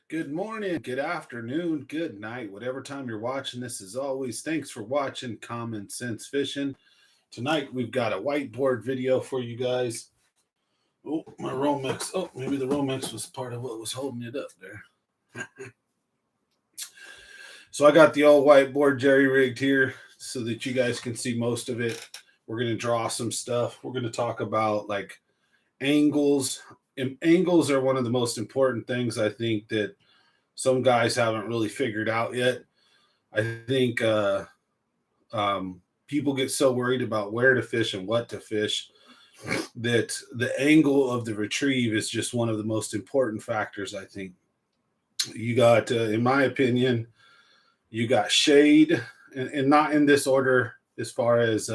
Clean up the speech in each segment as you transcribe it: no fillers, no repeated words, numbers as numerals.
Good morning, good afternoon, good night, whatever time you're watching this. As always, thanks for watching Common Sense Fishing. Tonight we've got a whiteboard video for you guys. Oh, my Romex. Oh, maybe the Romex was part of what was holding it up there. So I got the old whiteboard jerry rigged here so that you guys can see most of it. We're going to draw some stuff. We're going to talk about like angles. And angles are one of the most important things I think that some guys haven't really figured out yet. I think people get so worried about where to fish and what to fish that the angle of the retrieve is just one of the most important factors. I think you got, in my opinion, you got shade, and not in this order as far as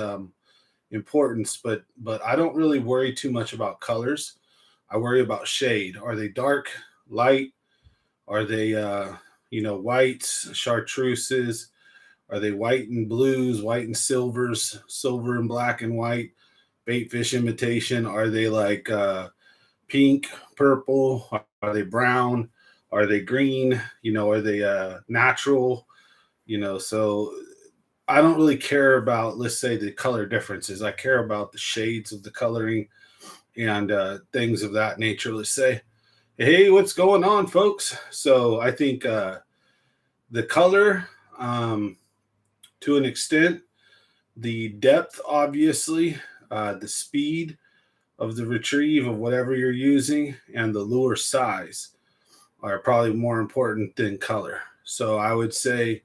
importance, but I don't really worry too much about colors. I worry about shade. Are they dark, light? Are they whites, chartreuses? Are they white and blues, white and silvers, silver and black and white? Bait fish imitation? Are they like pink, purple? Are they brown? Are they green? Are they natural? So I don't really care about, let's say, the color differences. I care about the shades of the coloring and things of that nature, let's say. Hey, what's going on, folks? So I think the color, to an extent, the depth, obviously, the speed of the retrieve of whatever you're using, and the lure size are probably more important than color. So I would say,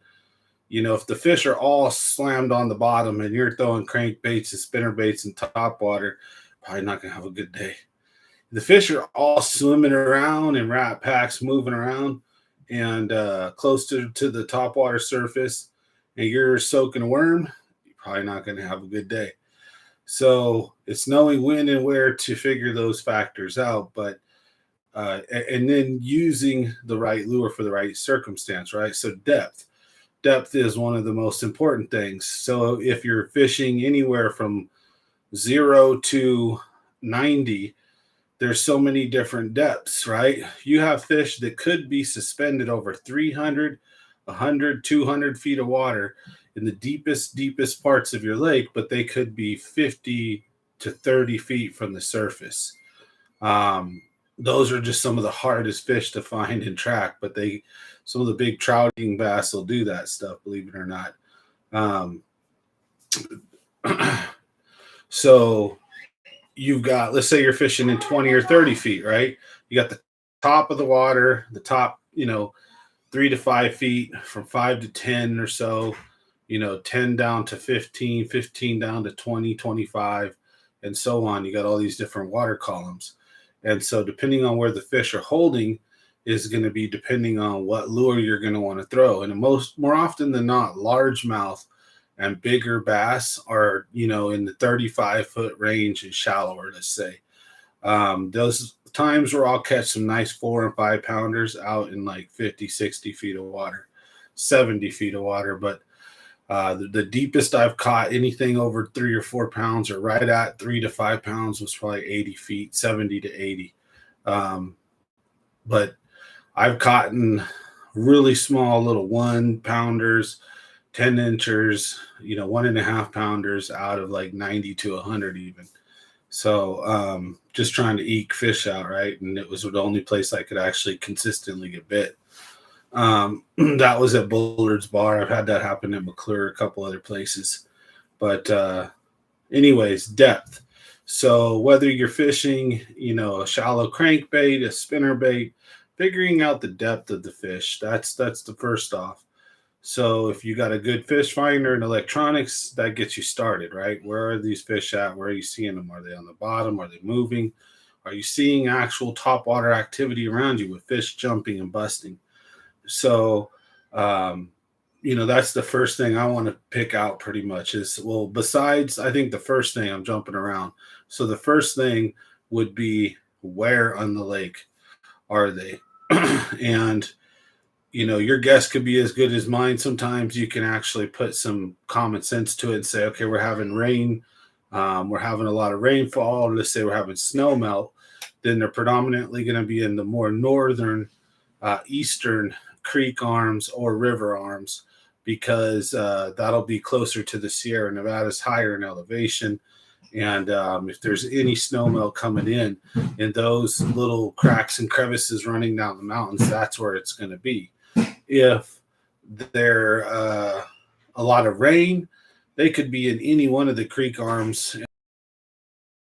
if the fish are all slammed on the bottom and you're throwing crankbaits and spinnerbaits and topwater, probably not going to have a good day. The fish are all swimming around in rat packs, moving around and close to the topwater surface, and you're soaking a worm, you're probably not going to have a good day. So it's knowing when and where to figure those factors out, but and then using the right lure for the right circumstance, right? So depth is one of the most important things. So if you're fishing anywhere from 0 to 90, there's so many different depths, right? You have fish that could be suspended over 300, 100, 200 feet of water in the deepest parts of your lake, but they could be 50 to 30 feet from the surface. Those are just some of the hardest fish to find and track, but some of the big trouting bass will do that stuff, believe it or not. So you've got, let's say you're fishing in 20 or 30 feet, right? You got the top of the water, the top, 3 to 5 feet, from 5 to 10 or so, 10 down to 15, 15 down to 20, 25, and so on. You got all these different water columns. And so depending on where the fish are holding is going to be depending on what lure you're going to want to throw. And more often than not, largemouth and bigger bass are, in the 35-foot range and shallower, let's say. Those times where I'll catch some nice 4 and 5 pounders out in like 50, 60 feet of water, 70 feet of water. But the deepest I've caught anything over 3 or 4 pounds, or right at 3 to 5 pounds, was probably 80 feet, 70 to 80. But I've caught in really small little 1 pounders, 10 inchers, 1.5 pounders out of like 90 to 100 even. So just trying to eke fish out, right? And it was the only place I could actually consistently get bit. That was at Bullard's Bar. I've had that happen at McClure, a couple other places. But anyways, depth. So whether you're fishing, a shallow crankbait, a spinnerbait, figuring out the depth of the fish, that's the first off. So if you got a good fish finder and electronics, that gets you started, right? Where are these fish at? Where are you seeing them? Are they on the bottom? Are they moving? Are you seeing actual topwater activity around you with fish jumping and busting? So, that's the first thing I want to pick out pretty much is, well, besides, I think the first thing, I'm jumping around. So the first thing would be, where on the lake are they? And, your guess could be as good as mine. Sometimes you can actually put some common sense to it and say, okay, we're having rain. We're having a lot of rainfall. Let's say we're having snow melt. Then they're predominantly going to be in the more northern eastern creek arms or river arms, because that'll be closer to the Sierra Nevadas, higher in elevation. And if there's any snowmelt coming in those little cracks and crevices running down the mountains, that's where it's going to be. If there a lot of rain, they could be in any one of the creek arms,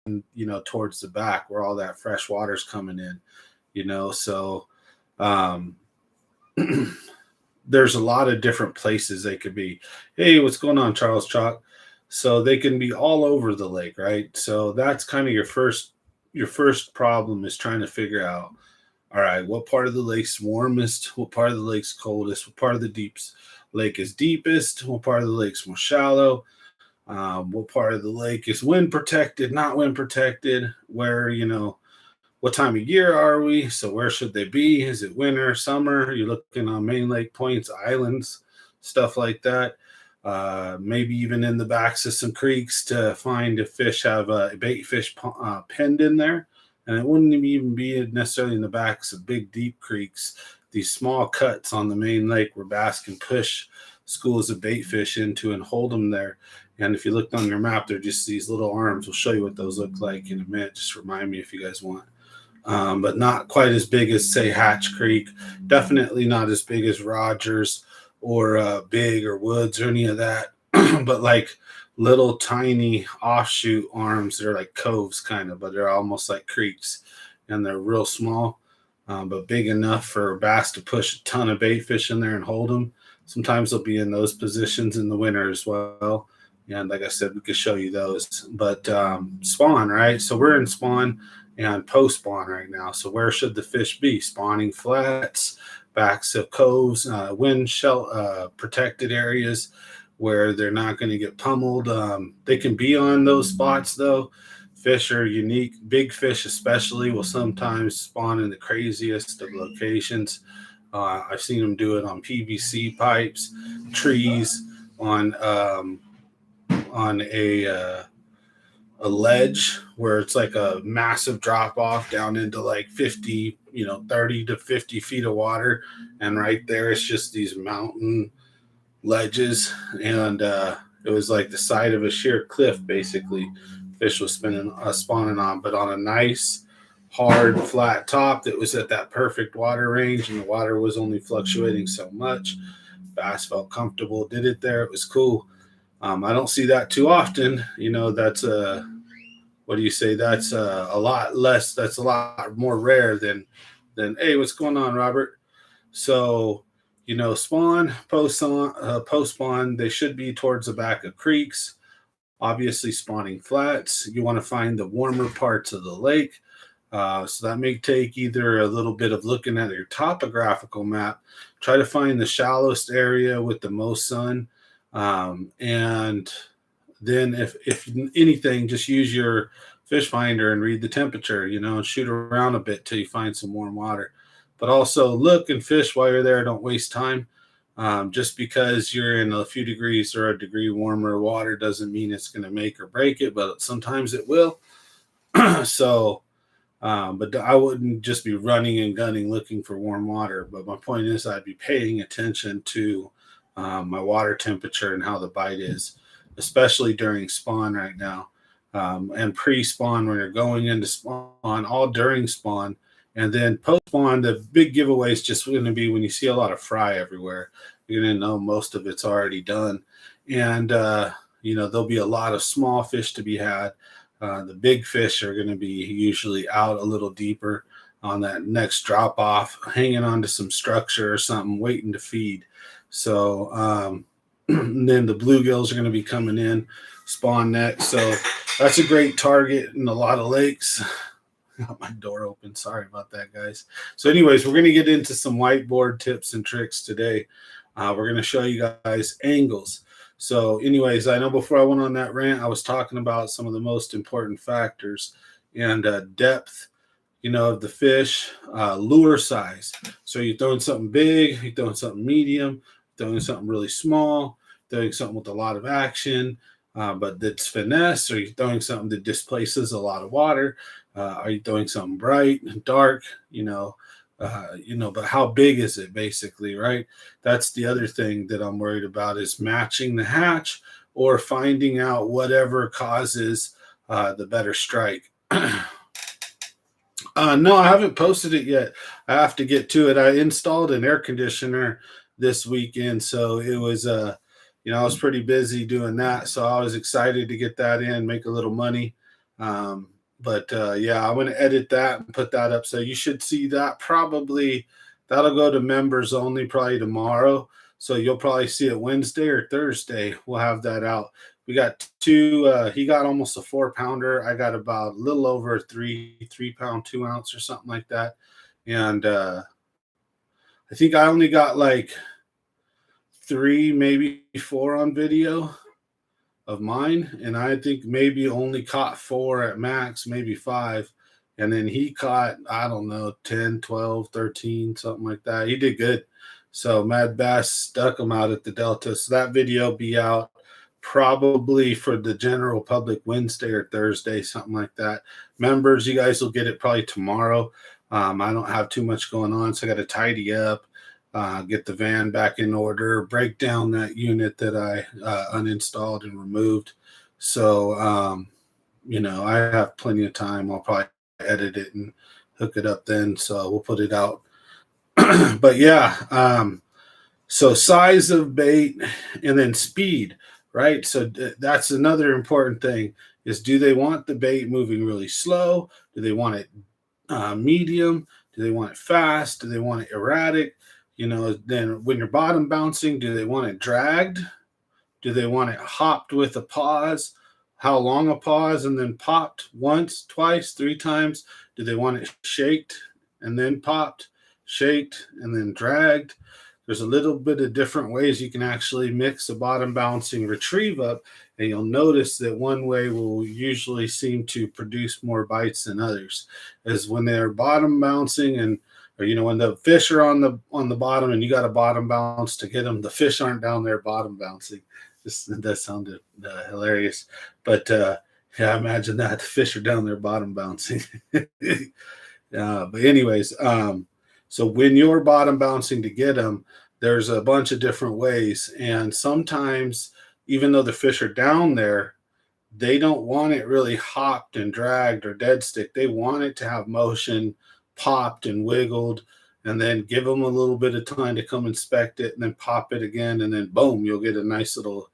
and towards the back where all that fresh water's coming in. So um, there's a lot of different places they could be. Hey, what's going on, Charles Chalk? So they can be all over the lake, right? So that's kind of your first problem, is trying to figure out, all right, what part of the lake's warmest, what part of the lake's coldest, what part of the lake is deepest, what part of the lake's more shallow, what part of the lake is wind protected, not wind protected, where, what time of year are we? So where should they be? Is it winter, summer? You're looking on main lake points, islands, stuff like that. Maybe even in the backs of some creeks to find if fish have a bait fish penned in there. And it wouldn't even be necessarily in the backs of big, deep creeks. These small cuts on the main lake where bass can push schools of bait fish into and hold them there. And if you looked on your map, they're just these little arms. We'll show you what those look like in a minute. Just remind me if you guys want. But not quite as big as, say, Hatch Creek. Definitely not as big as Rogers or Big or Woods or any of that. But like little tiny offshoot arms. They're like coves kind of, but they're almost like creeks. And they're real small, but big enough for bass to push a ton of bait fish in there and hold them. Sometimes they'll be in those positions in the winter as well. And like I said, we could show you those. But spawn, right? So we're in spawn and post spawn right now. So where should the fish be? Spawning flats, backs of coves, wind protected areas where they're not going to get pummeled. They can be on those spots though. Fish are unique. Big fish especially will sometimes spawn in the craziest of locations. I've seen them do it on PVC pipes, trees, on a ledge where it's like a massive drop off down into like 50, 30 to 50 feet of water. And right there, it's just these mountain ledges. And it was like the side of a sheer cliff, basically. Fish was spawning on, but on a nice, hard, flat top that was at that perfect water range. And the water was only fluctuating so much. Bass felt comfortable, did it there. It was cool. I don't see that too often. That's what do you say? That's a lot less. That's a lot more rare than, hey, what's going on, Robert? So, spawn, post spawn, they should be towards the back of creeks, obviously spawning flats. You want to find the warmer parts of the lake. So that may take either a little bit of looking at your topographical map, try to find the shallowest area with the most sun. And then if anything, just use your fish finder and read the temperature, and shoot around a bit till you find some warm water. But also look and fish while you're there. Don't waste time. Just because you're in a few degrees or a degree warmer water doesn't mean it's going to make or break it, but sometimes it will. So, but I wouldn't just be running and gunning looking for warm water. But my point is I'd be paying attention to my water temperature and how the bite is, especially during spawn right now, and pre-spawn when you're going into spawn, all during spawn. And then post-spawn, the big giveaway is just going to be when you see a lot of fry everywhere. You're going to know most of it's already done. And, there'll be a lot of small fish to be had. The big fish are going to be usually out a little deeper on that next drop off, hanging onto some structure or something, waiting to feed. So then the bluegills are going to be coming in, spawn next. So that's a great target in a lot of lakes. Got my door open. Sorry about that, guys. So anyways, we're going to get into some whiteboard tips and tricks today. We're going to show you guys angles. So anyways, I know before I went on that rant, I was talking about some of the most important factors and depth, of the fish, lure size. So you're throwing something big, you're throwing something medium, throwing something really small, throwing something with a lot of action, but that's finesse, or you're throwing something that displaces a lot of water. Are you throwing something bright and dark? But how big is it basically, right? That's the other thing that I'm worried about is matching the hatch or finding out whatever causes the better strike. No, I haven't posted it yet. I have to get to it. I installed an air conditioner this weekend, so it was I was pretty busy doing that, so I was excited to get that in, make a little money. But yeah, I'm going to edit that and put that up. So you should see that probably. That'll go to members only probably tomorrow. So you'll probably see it Wednesday or Thursday. We'll have that out. We got two. He got almost a 4-pounder. I got about a little over 3 pound 2 ounce or something like that. And I think I only got like 3, maybe 4 on video of mine, and I think maybe only caught 4 at max, maybe 5. And then he caught, I don't know, 10, 12, 13, something like that. He did good. So Mad Bass stuck him out at the Delta. So that video will be out probably for the general public Wednesday or Thursday, something like that. Members, you guys will get it probably tomorrow. I don't have too much going on, so I got to tidy up, get the van back in order, break down that unit that I uninstalled and removed. So, I have plenty of time. I'll probably edit it and hook it up then. So we'll put it out. But yeah, so size of bait and then speed, right? So that's another important thing is, do they want the bait moving really slow? Do they want it medium? Do they want it fast? Do they want it erratic? Then when you're bottom bouncing, do they want it dragged? Do they want it hopped with a pause? How long a pause and then popped once, twice, 3 times? Do they want it shaked and then popped, shaked and then dragged? There's a little bit of different ways you can actually mix a bottom bouncing retrieve up, and you'll notice that one way will usually seem to produce more bites than others, is when they're bottom bouncing or when the fish are on the bottom and you got a bottom bounce to get them, the fish aren't down there bottom bouncing. That sounded hilarious, but yeah, imagine that the fish are down there bottom bouncing. But anyways, so when you're bottom bouncing to get them, there's a bunch of different ways, and sometimes even though the fish are down there, they don't want it really hopped and dragged or dead stick. They want it to have motion, popped and wiggled, and then give them a little bit of time to come inspect it, and then pop it again, and then boom, you'll get a nice little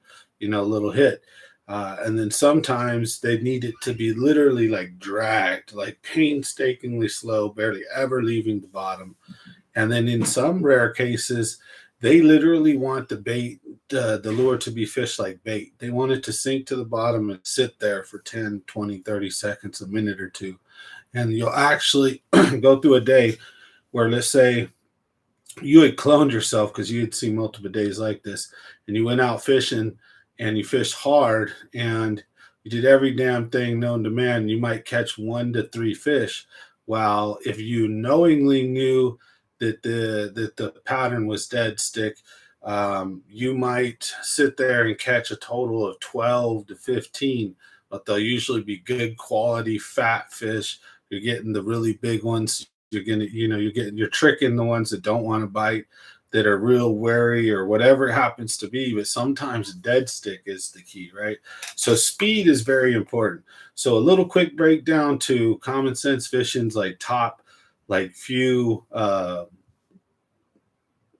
hit. And then sometimes they need it to be literally like dragged, like painstakingly slow, barely ever leaving the bottom. And then in some rare cases, they literally want the bait, the lure to be fished like bait. They want it to sink to the bottom and sit there for 10, 20, 30 seconds, a minute or two. And you'll actually go through a day where, let's say, you had cloned yourself because you had seen multiple days like this, and you went out fishing and you fished hard and you did every damn thing known to man. You might catch 1 to 3 fish. While if you knowingly knew that the pattern was dead stick, you might sit there and catch a total of 12 to 15, but they'll usually be good quality fat fish. You're getting the really big ones. You're tricking the ones that don't want to bite, that are real wary or whatever it happens to be. But sometimes dead stick is the key, right? So speed is very important. So a little quick breakdown to common sense fishing's few,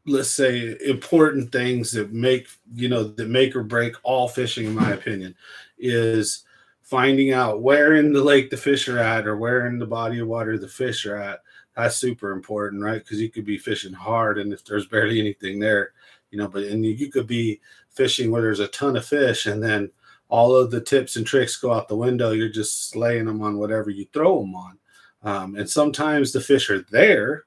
let's say, important things that make or break all fishing, in my opinion, is finding out where in the lake the fish are at, or where in the body of water the fish are at. That's super important, right? Because you could be fishing hard, and if there's barely anything there, and you could be fishing where there's a ton of fish, and then all of the tips and tricks go out the window. You're just slaying them on whatever you throw them on. And sometimes the fish are there,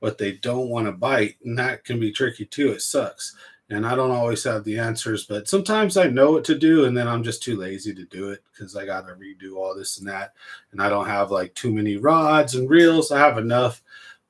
but they don't want to bite, and that can be tricky too. It sucks. And I don't always have the answers, but sometimes I know what to do, and then I'm just too lazy to do it because I got to redo all this and that. And I don't have like too many rods and reels. I have enough,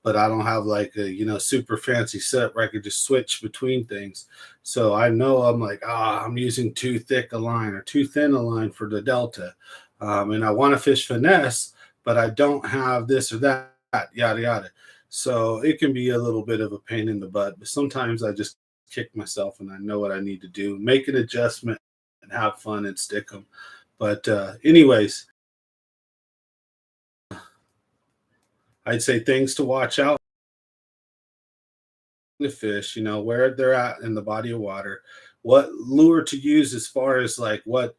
but I don't have like a, super fancy setup where I could just switch between things. So I know I'm like, I'm using too thick a line or too thin a line for the Delta. And I want to fish finesse, but I don't have this or that, yada, yada. So it can be a little bit of a pain in the butt, but sometimes I just kick myself and I know what I need to do, make an adjustment and have fun and stick them. But anyways, I'd say things to watch out the fish, where they're at in the body of water, what lure to use as far as like what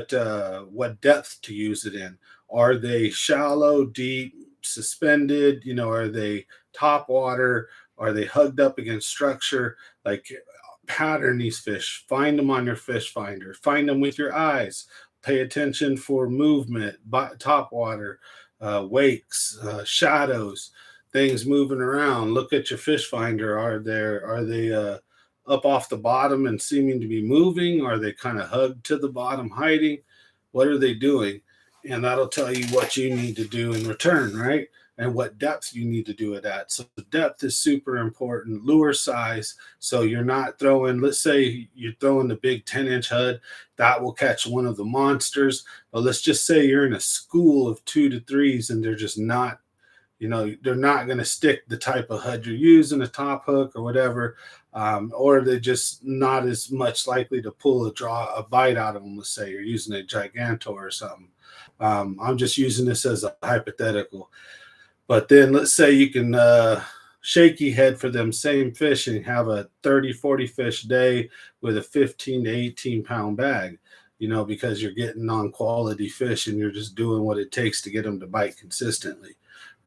depth to use it in. Are they shallow, deep, suspended? Are they top water? Are they hugged up against structure? Like pattern these fish, find them on your fish finder, find them with your eyes, pay attention for movement, top water, wakes, shadows, things moving around. Look at your fish finder. Are they up off the bottom and seeming to be moving? Are they kind of hugged to the bottom, hiding? What are they doing? And that'll tell you what you need to do in return, right? And what depth you need to do it at. So depth is super important. Lure size. So you're not throwing, let's say you're throwing the big 10-inch Hud, that will catch one of the monsters. But let's just say you're in a school of 2 to 3s and they're just not, they're not going to stick the type of Hud you're using, a top hook or whatever, or they're just not as much likely to pull a bite out of them. Let's say you're using a Gigantor or something. I'm just using this as a hypothetical. But then let's say you can shaky head for them same fish and have a 30, 40 fish day with a 15 to 18 pound bag, because you're getting on quality fish and you're just doing what it takes to get them to bite consistently.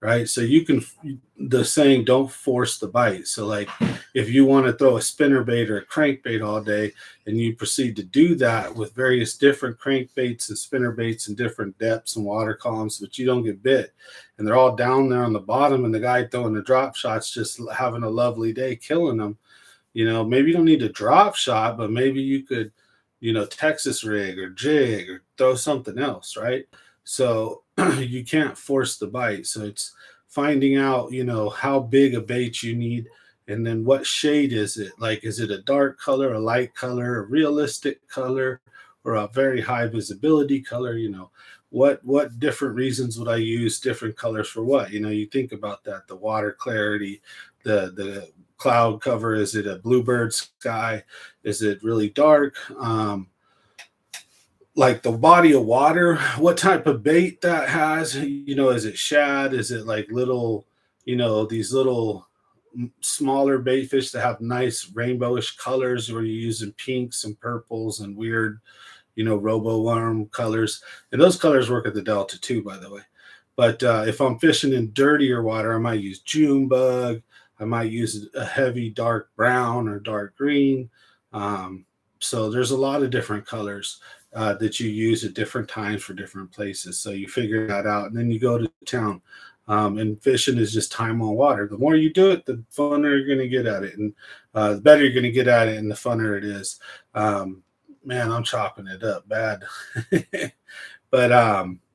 Right. So the saying, don't force the bite. So like if you want to throw a spinner bait or a crankbait all day and you proceed to do that with various different crankbaits and spinner baits and different depths and water columns, but you don't get bit and they're all down there on the bottom and the guy throwing the drop shots just having a lovely day killing them, maybe you don't need a drop shot, but maybe you could, Texas rig or jig or throw something else. Right. So you can't force the bite. So it's finding out, how big a bait you need and then what shade is it? Like, is it a dark color, a light color, a realistic color, or a very high visibility color? What different reasons would I use different colors for what? You think about that, the water clarity, the cloud cover, is it a bluebird sky? Is it really dark? Like the body of water, what type of bait that has, is it shad? Is it like little, these little smaller bait fish that have nice rainbowish colors where you're using pinks and purples and weird, robo worm colors. And those colors work at the Delta too, by the way. But if I'm fishing in dirtier water, I might use June bug. I might use a heavy dark brown or dark green. So there's a lot of different colors that you use at different times for different places. So you figure that out, and then you go to town. And fishing is just time on water. The more you do it, the funner you're going to get at it, and the better you're going to get at it, and the funner it is. Man, I'm chopping it up bad. But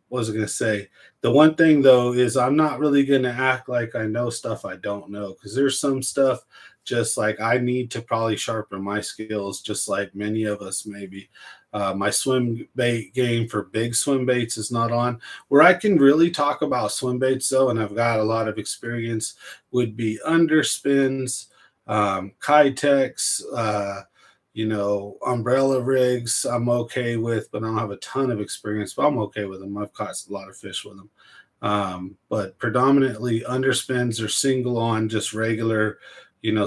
what was I going to say? The one thing though is I'm not really going to act like I know stuff I don't know, because there's some stuff just like I need to probably sharpen my skills, just like many of us maybe. My swim bait game for big swim baits is not on. Where I can really talk about swim baits though, and I've got a lot of experience, would be underspins, Kitex, umbrella rigs I'm okay with, but I don't have a ton of experience, but I'm okay with them. I've caught a lot of fish with them. But predominantly underspins or single on just regular,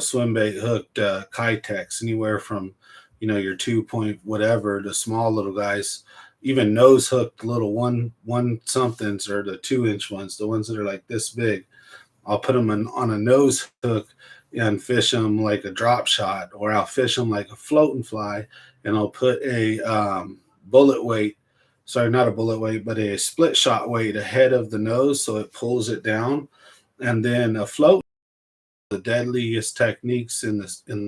swim bait hooked Kitex, anywhere from, your 2 point whatever to small little guys, even nose hooked little one somethings, or the 2-inch ones, the ones that are like this big. I'll put them on a nose hook and fish them like a drop shot, or I'll fish them like a floating fly, and I'll put a bullet weight, sorry, not a bullet weight, but a split shot weight ahead of the nose so it pulls it down, and then a float, the deadliest techniques in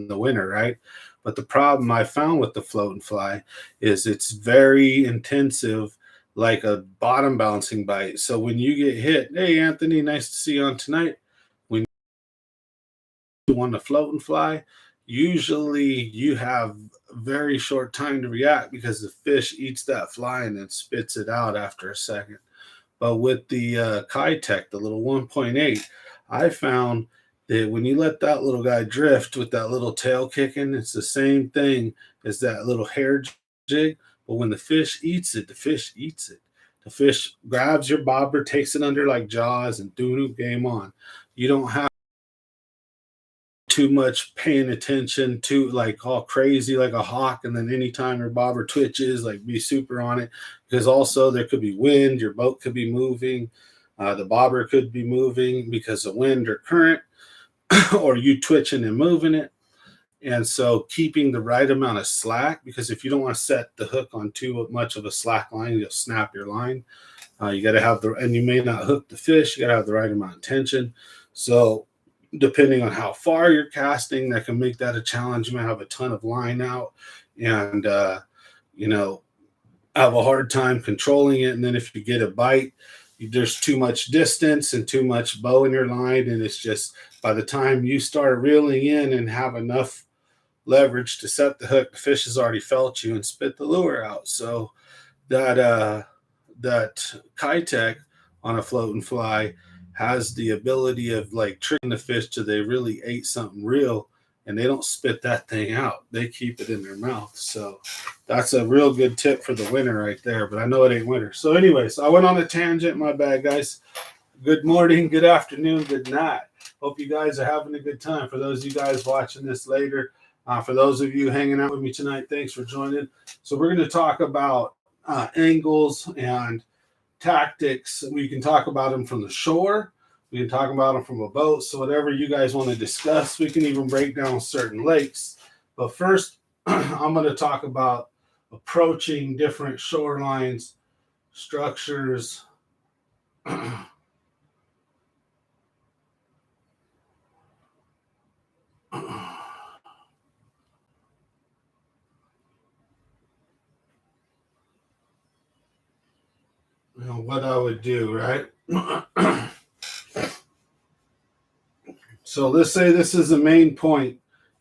the winter, right? But the problem I found with the floating fly is it's very intensive, like a bottom bouncing bite. So when you get hit, hey Anthony, nice to see you on tonight. When you want to float and fly, usually you have very short time to react because the fish eats that fly and then spits it out after a second. But with the Kitech, the little 1.8, I found that when you let that little guy drift with that little tail kicking, it's the same thing as that little hair jig. But when the fish eats it, the fish eats it. The fish grabs your bobber, takes it under like jaws, and doo game on. You don't have too much paying attention to like all crazy like a hawk, and then anytime your bobber twitches, like be super on it, because also there could be wind, your boat could be moving, the bobber could be moving because of wind or current, or you twitching and moving it. And so keeping the right amount of slack, because if you don't want to set the hook on too much of a slack line, you'll snap your line. You got to have and you may not hook the fish. You got to have the right amount of tension. So depending on how far you're casting, that can make that a challenge. You might have a ton of line out and, you know, have a hard time controlling it. And then if you get a bite, there's too much distance and too much bow in your line. And it's just by the time you start reeling in and have enough leverage to set the hook, the fish has already felt you and spit the lure out. So that Kitech on a float and fly has the ability of like tricking the fish till they really ate something real, and they don't spit that thing out. They keep it in their mouth. So that's a real good tip for the winter right there, but I know it ain't winter. So anyways, I went on a tangent. My bad, guys. Good morning, good afternoon, good night. Hope you guys are having a good time. For those of you guys watching this later, for those of you hanging out with me tonight, thanks for joining. So we're going to talk about angles and tactics. We can talk about them from the shore. We can talk about them from a boat. So whatever you guys want to discuss, we can even break down certain lakes. But first, I'm going to talk about approaching different shorelines, structures. What I would do, right? So let's say this is the main point,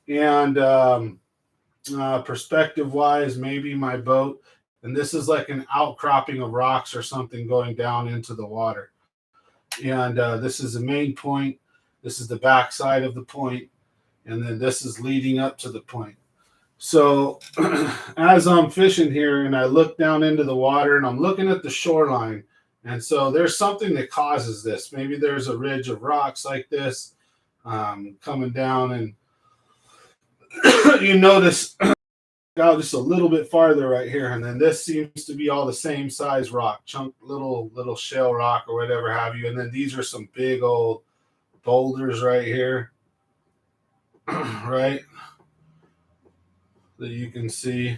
and perspective wise, maybe my boat, and this is like an outcropping of rocks or something going down into the water. And this is the main point. This is the back side of the point, and then this is leading up to the point. So as I'm fishing here and I look down into the water and I'm looking at the shoreline, and so there's something that causes this. Maybe there's a ridge of rocks like this coming down, and you notice out just a little bit farther right here, and then this seems to be all the same size rock, chunk, little shell rock or whatever have you, and then these are some big old boulders right here, right, that you can see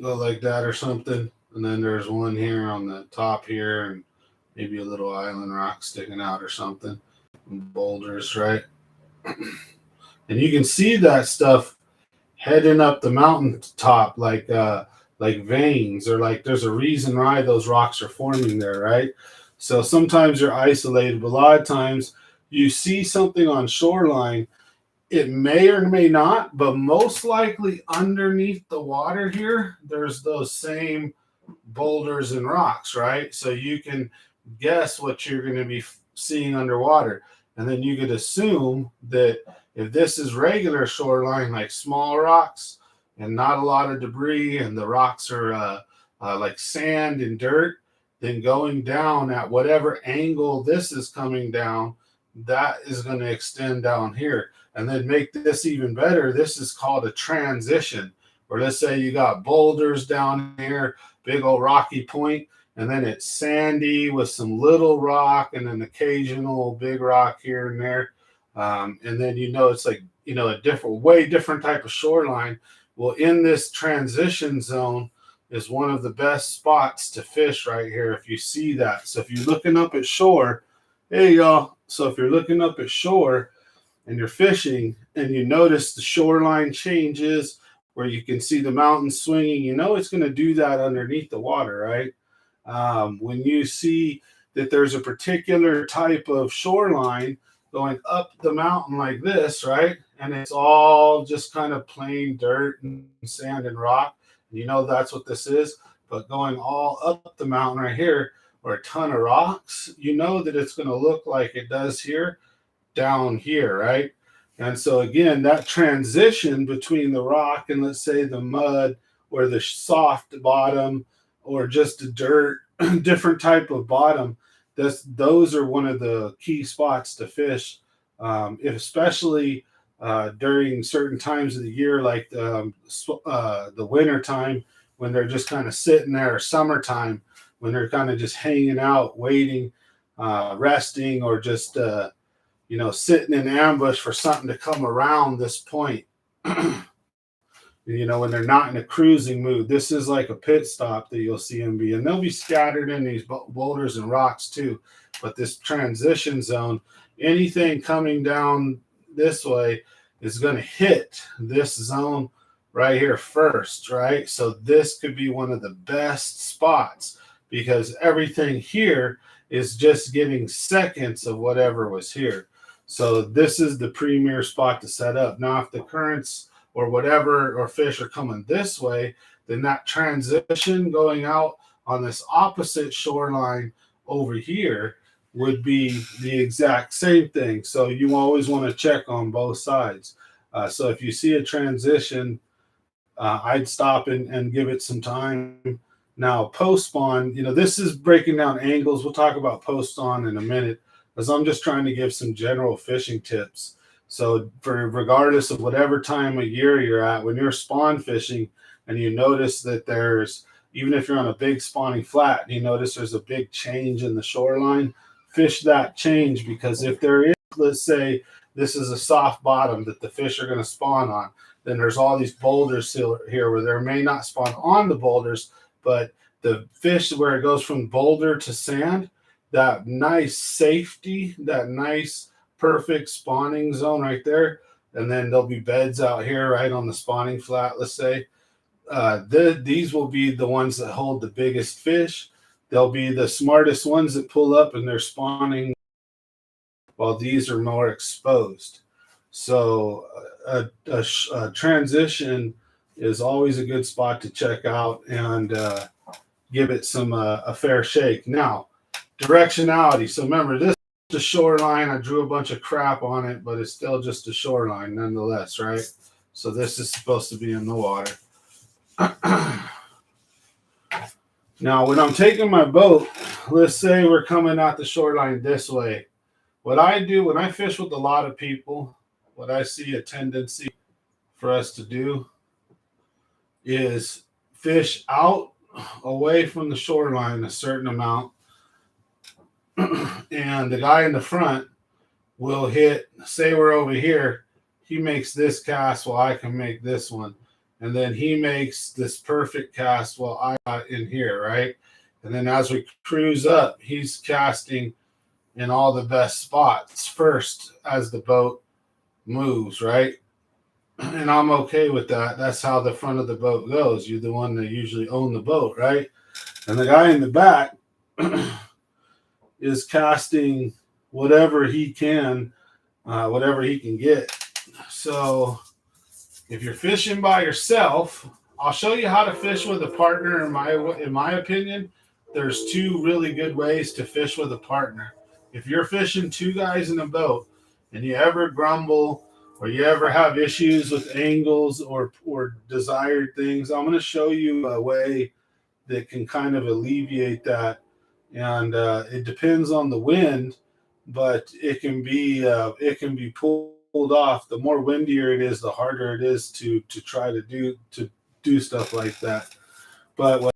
go like that or something. And then there's one here on the top here, and maybe a little island rock sticking out or something. And boulders, right? And you can see that stuff heading up the mountain top like veins, or like there's a reason why those rocks are forming there, right? So sometimes you're isolated, but a lot of times you see something on shoreline. It may or may not, but most likely underneath the water here, there's those same boulders and rocks, right? So you can guess what you're going to be seeing underwater. And then you could assume that if this is regular shoreline, like small rocks and not a lot of debris, and the rocks are like sand and dirt, then going down at whatever angle this is coming down, that is going to extend down here. And then make this even better, this is called a transition, where let's say you got boulders down here, big old rocky point, and then it's sandy with some little rock and an occasional big rock here and there. And then, it's like, a way different type of shoreline. Well, in this transition zone is one of the best spots to fish right here if you see that. So if you're looking up at shore, hey, y'all. So if you're looking up at shore and you're fishing and you notice the shoreline changes where you can see the mountains swinging, it's going to do that underneath the water, right? When you see that there's a particular type of shoreline going up the mountain like this, right? And it's all just kind of plain dirt and sand and rock. That's what this is. But going all up the mountain right here, or a ton of rocks, you know that it's going to look like it does here down here, right? And so again, that transition between the rock and let's say the mud or the soft bottom or just a dirt, different type of bottom, those are one of the key spots to fish, if especially during certain times of the year, like the winter time when they're just kind of sitting there, or summertime when they're kind of just hanging out, waiting, resting, or just sitting in ambush for something to come around this point. When they're not in a cruising mood. This is like a pit stop that you'll see them be, and they'll be scattered in these boulders and rocks too. But this transition zone, anything coming down this way is going to hit this zone right here first, right? So this could be one of the best spots because everything here is just getting seconds of whatever was here. So this is the premier spot to set up. Now, if the currents or whatever, or fish are coming this way, then that transition going out on this opposite shoreline over here would be the exact same thing. So you always want to check on both sides. So if you see a transition, I'd stop and give it some time. Now, post spawn, this is breaking down angles. We'll talk about post spawn in a minute, as I'm just trying to give some general fishing tips. So regardless of whatever time of year you're at, when you're spawn fishing and you notice that even if you're on a big spawning flat, and you notice there's a big change in the shoreline, fish that change, because if there is, let's say this is a soft bottom that the fish are going to spawn on, then there's all these boulders here where there may not spawn on the boulders, but the fish where it goes from boulder to sand, that nice safety, that nice perfect spawning zone right there, and then there'll be beds out here right on the spawning flat, let's say. These will be the ones that hold the biggest fish. They'll be the smartest ones that pull up and they're spawning, while these are more exposed. So a transition is always a good spot to check out and give it a fair shake. Now, directionality. So remember, this is the shoreline. I drew a bunch of crap on it, but it's still just a shoreline nonetheless, right? So this is supposed to be in the water. Now, when I'm taking my boat, let's say we're coming out the shoreline this way. What I do when I fish with a lot of people, what I see a tendency for us to do is fish out away from the shoreline a certain amount, and the guy in the front will hit, say we're over here, he makes this cast while I can make this one. And then he makes this perfect cast while I got in here, right? And then as we cruise up, he's casting in all the best spots first as the boat moves, right? And I'm okay with that. That's how the front of the boat goes. You're the one that usually own the boat, right? And the guy in the back is casting whatever he can get. So if you're fishing by yourself, I'll show you how to fish with a partner. In my opinion, there's two really good ways to fish with a partner. If you're fishing two guys in a boat and you ever grumble or you ever have issues with angles or desired things, I'm going to show you a way that can kind of alleviate that. And it depends on the wind, but it can be pulled off. The more windier it is, the harder it is to try to do stuff like that. But what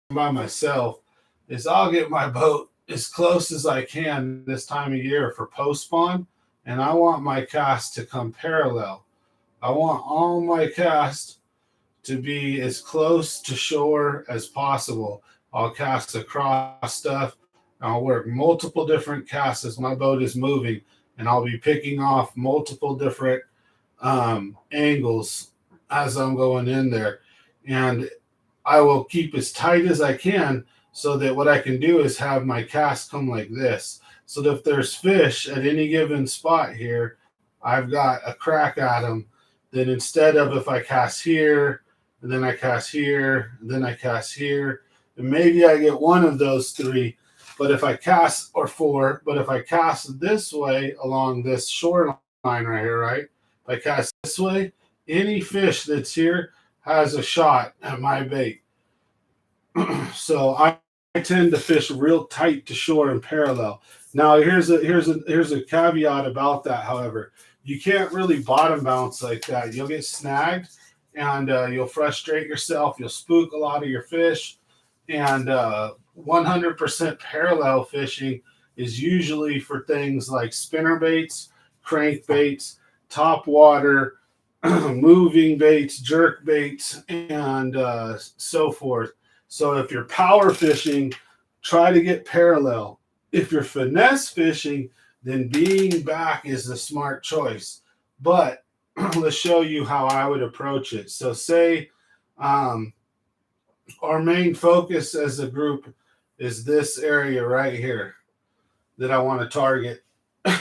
I'm by myself is I'll get my boat as close as I can this time of year for post spawn, and I want my cast to come parallel. I want all my cast to be as close to shore as possible. I'll cast across stuff. I'll work multiple different casts as my boat is moving, and I'll be picking off multiple different angles as I'm going in there. And I will keep as tight as I can so that what I can do is have my cast come like this. So that if there's fish at any given spot here, I've got a crack at them. Then instead of if I cast here, and then I cast here, and then I cast here, and maybe I get one of those three, But if I cast, or 4, but if I cast this way along this shoreline right here, right? If I cast this way, any fish that's here has a shot at my bait. So I tend to fish real tight to shore and parallel. Now here's a caveat about that. However, you can't really bottom bounce like that. You'll get snagged, and you'll frustrate yourself. You'll spook a lot of your fish, and 100% parallel fishing is usually for things like spinner baits, crankbaits, top water, moving baits, jerk baits, and so forth. So if you're power fishing, try to get parallel. If you're finesse fishing, then being back is the smart choice. But let's show you how I would approach it. So say our main focus as a group is this area right here that I want to target.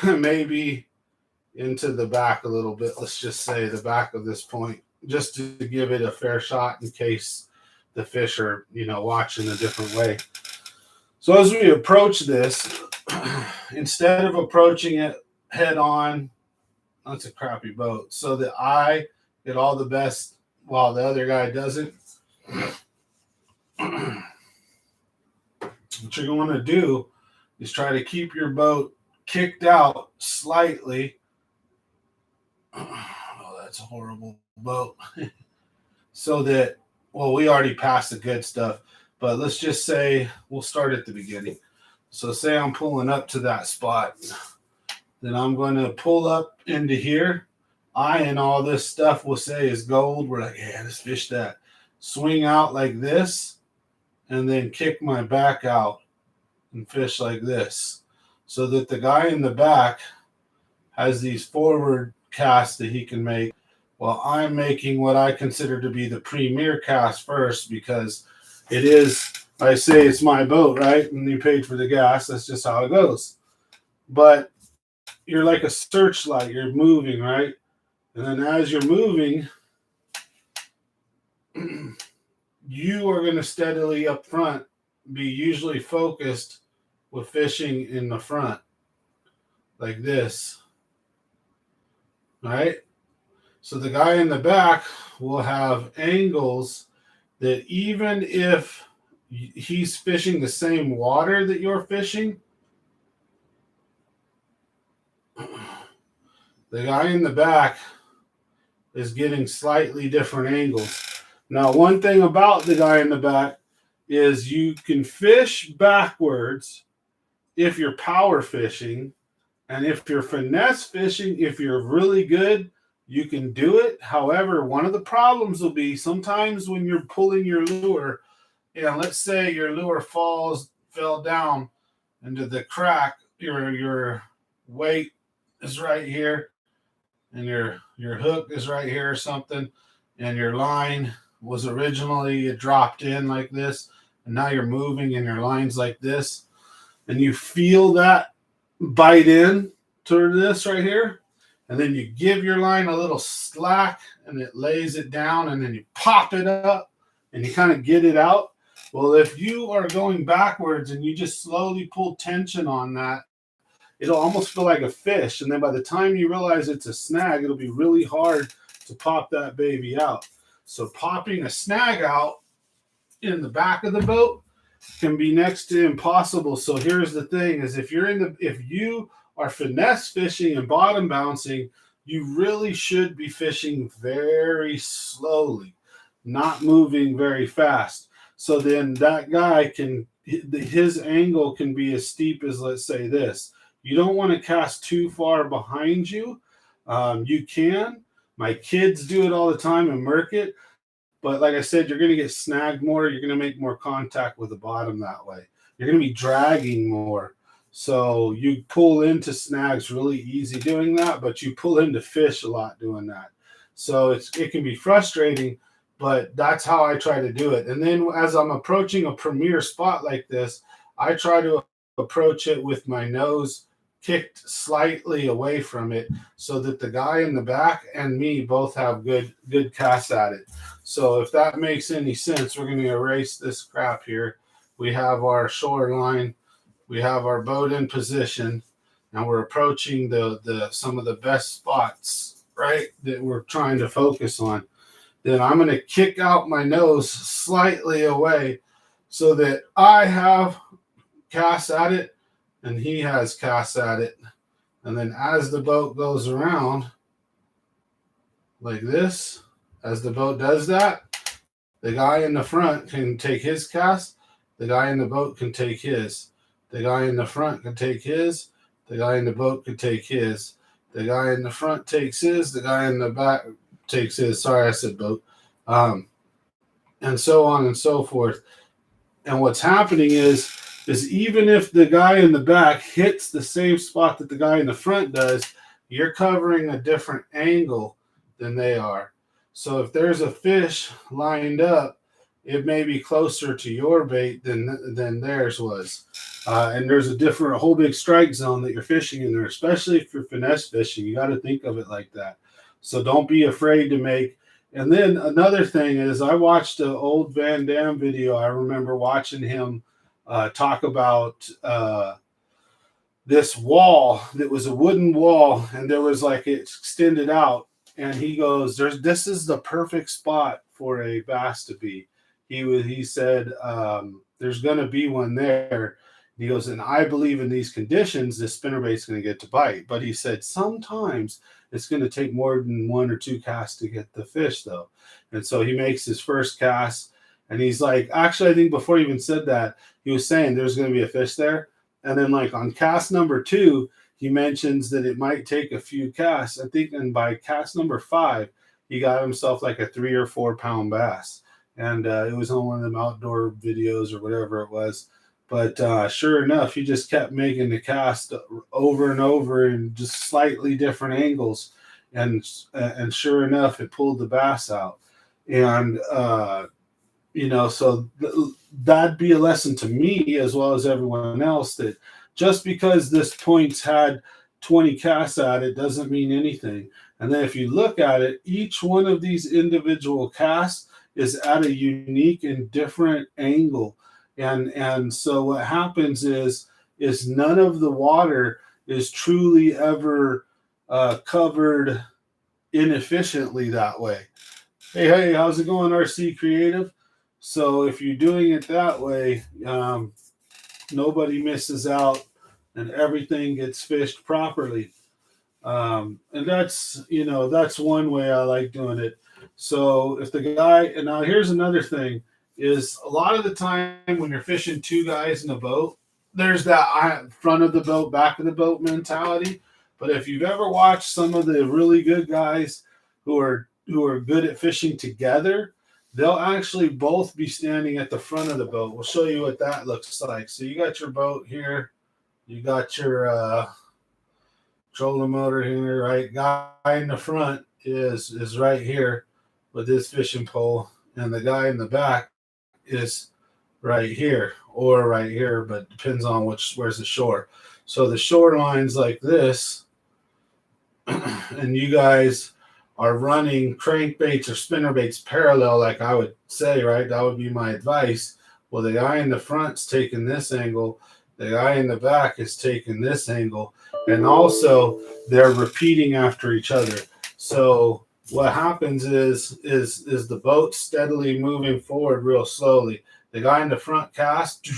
Maybe into the back a little bit. Let's just say the back of this point, just to give it a fair shot in case the fish are, watching a different way. So as we approach this, instead of approaching it head on, that's a crappy boat, so that I get all the best while the other guy doesn't. What you're going to do is try to keep your boat kicked out slightly. Oh, that's a horrible boat. So that, well, we already passed the good stuff, but let's just say we'll start at the beginning. So say I'm pulling up to that spot. Then I'm going to pull up into here. And all this stuff we'll say is gold. We're like, yeah, let's fish that. Swing out like this, and then kick my back out and fish like this, so that the guy in the back has these forward casts that he can make, while I'm making what I consider to be the premier cast first, because it is, I say it's my boat, right? And you paid for the gas. That's just how it goes. But you're like a searchlight. You're moving, right? And then as you're moving, you are going to steadily up front be usually focused with fishing in the front like this, right? So the guy in the back will have angles that even if he's fishing the same water that you're fishing, the guy in the back is getting slightly different angles. Now, one thing about the guy in the back is you can fish backwards if you're power fishing, and if you're finesse fishing, if you're really good, you can do it. However, one of the problems will be sometimes when you're pulling your lure, and let's say your lure fell down into the crack, your weight is right here, and your hook is right here or something, and your line was originally dropped in like this, and now you're moving and your line's like this, and you feel that bite in to this right here, and then you give your line a little slack and it lays it down, and then you pop it up and you kind of get it out. Well, if you are going backwards and you just slowly pull tension on that, it'll almost feel like a fish, and then by the time you realize it's a snag, it'll be really hard to pop that baby out. So popping a snag out in the back of the boat can be next to impossible. So here's the thing: is if you are finesse fishing and bottom bouncing, you really should be fishing very slowly, not moving very fast. So then that guy his angle can be as steep as, let's say, this. You don't want to cast too far behind you. You can. My kids do it all the time and murk it. But like I said, you're going to get snagged more. You're going to make more contact with the bottom that way. You're going to be dragging more. So you pull into snags really easy doing that, but you pull into fish a lot doing that. So it can be frustrating, but that's how I try to do it. And then as I'm approaching a premier spot like this, I try to approach it with my nose kicked slightly away from it, so that the guy in the back and me both have good casts at it. So if that makes any sense, we're going to erase this crap here. We have our shoreline. we have our boat in position, and we're approaching the some of the best spots, right, that we're trying to focus on, then I'm going to kick out my nose slightly away so that I have cast at it and he has cast at it. And then as the boat goes around like this, as the boat does that, the guy in the front can take his cast, the guy in the boat can take his. The guy in the front can take his, the guy in the boat can take his. The guy in the front takes his, the guy in the back takes his. Sorry, I said boat. And so on and so forth. And what's happening is even if the guy in the back hits the same spot that the guy in the front does, you're covering a different angle than they are. So if there's a fish lined up, it may be closer to your bait than theirs was. And there's a whole big strike zone that you're fishing in there, especially if you're finesse fishing. You got to think of it like that. So don't be afraid to make. And then another thing is, I watched an old Van Damme video. I remember watching him talk about this wall that was a wooden wall, and there was like it extended out. And he goes, this is the perfect spot for a bass to be. He said, there's going to be one there. He goes, and I believe in these conditions, this spinnerbait's going to get to bite. But he said, sometimes it's going to take more than one or two casts to get the fish, though. And so he makes his first cast, and he's like, actually, I think before he even said that, he was saying there's going to be a fish there. And then like on cast number 2, he mentions that it might take a few casts. I think, and by cast number 5, he got himself like a 3 or 4 pound bass. And it was on one of them outdoor videos or whatever it was. But sure enough, he just kept making the cast over and over in just slightly different angles. And sure enough, it pulled the bass out. And, so that'd be a lesson to me as well as everyone else, that just because this point's had 20 casts at it doesn't mean anything. And then if you look at it, each one of these individual casts is at a unique and different angle. And so what happens is none of the water is truly ever covered inefficiently that way. Hey, how's it going, RC Creative? So if you're doing it that way, nobody misses out and everything gets fished properly. And that's one way I like doing it. So if the guy, and now here's another thing, is a lot of the time when you're fishing 2 guys in a boat, there's that front of the boat, back of the boat mentality. But if you've ever watched some of the really good guys who are good at fishing together, they'll actually both be standing at the front of the boat. We'll show you what that looks like. So you got your boat here, you got your trolling motor here, right? Guy in the front is right here with his fishing pole, and the guy in the back is right here or right here, but depends on where's the shore. So the shoreline's like this, and you guys are running crankbaits or spinnerbaits parallel, like I would say, right? That would be my advice. Well, the guy in the front's taking this angle, the guy in the back is taking this angle, and also they're repeating after each other. So what happens is the boat steadily moving forward real slowly. The guy in the front cast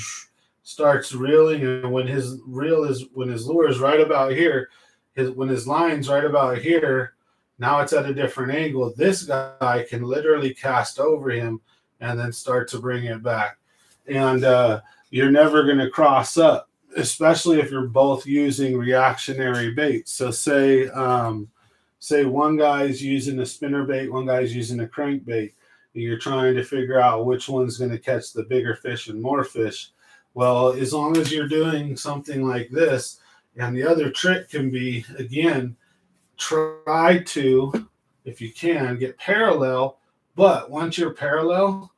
starts reeling, and when his lure is right about here, when his line's right about here, now it's at a different angle. This guy can literally cast over him and then start to bring it back. And you're never going to cross up, especially if you're both using reactionary baits. So say one guy's using a spinnerbait, one guy's using a crankbait, and you're trying to figure out which one's going to catch the bigger fish and more fish. Well, as long as you're doing something like this, and the other trick can be, again, try to, if you can, get parallel. But once you're parallel,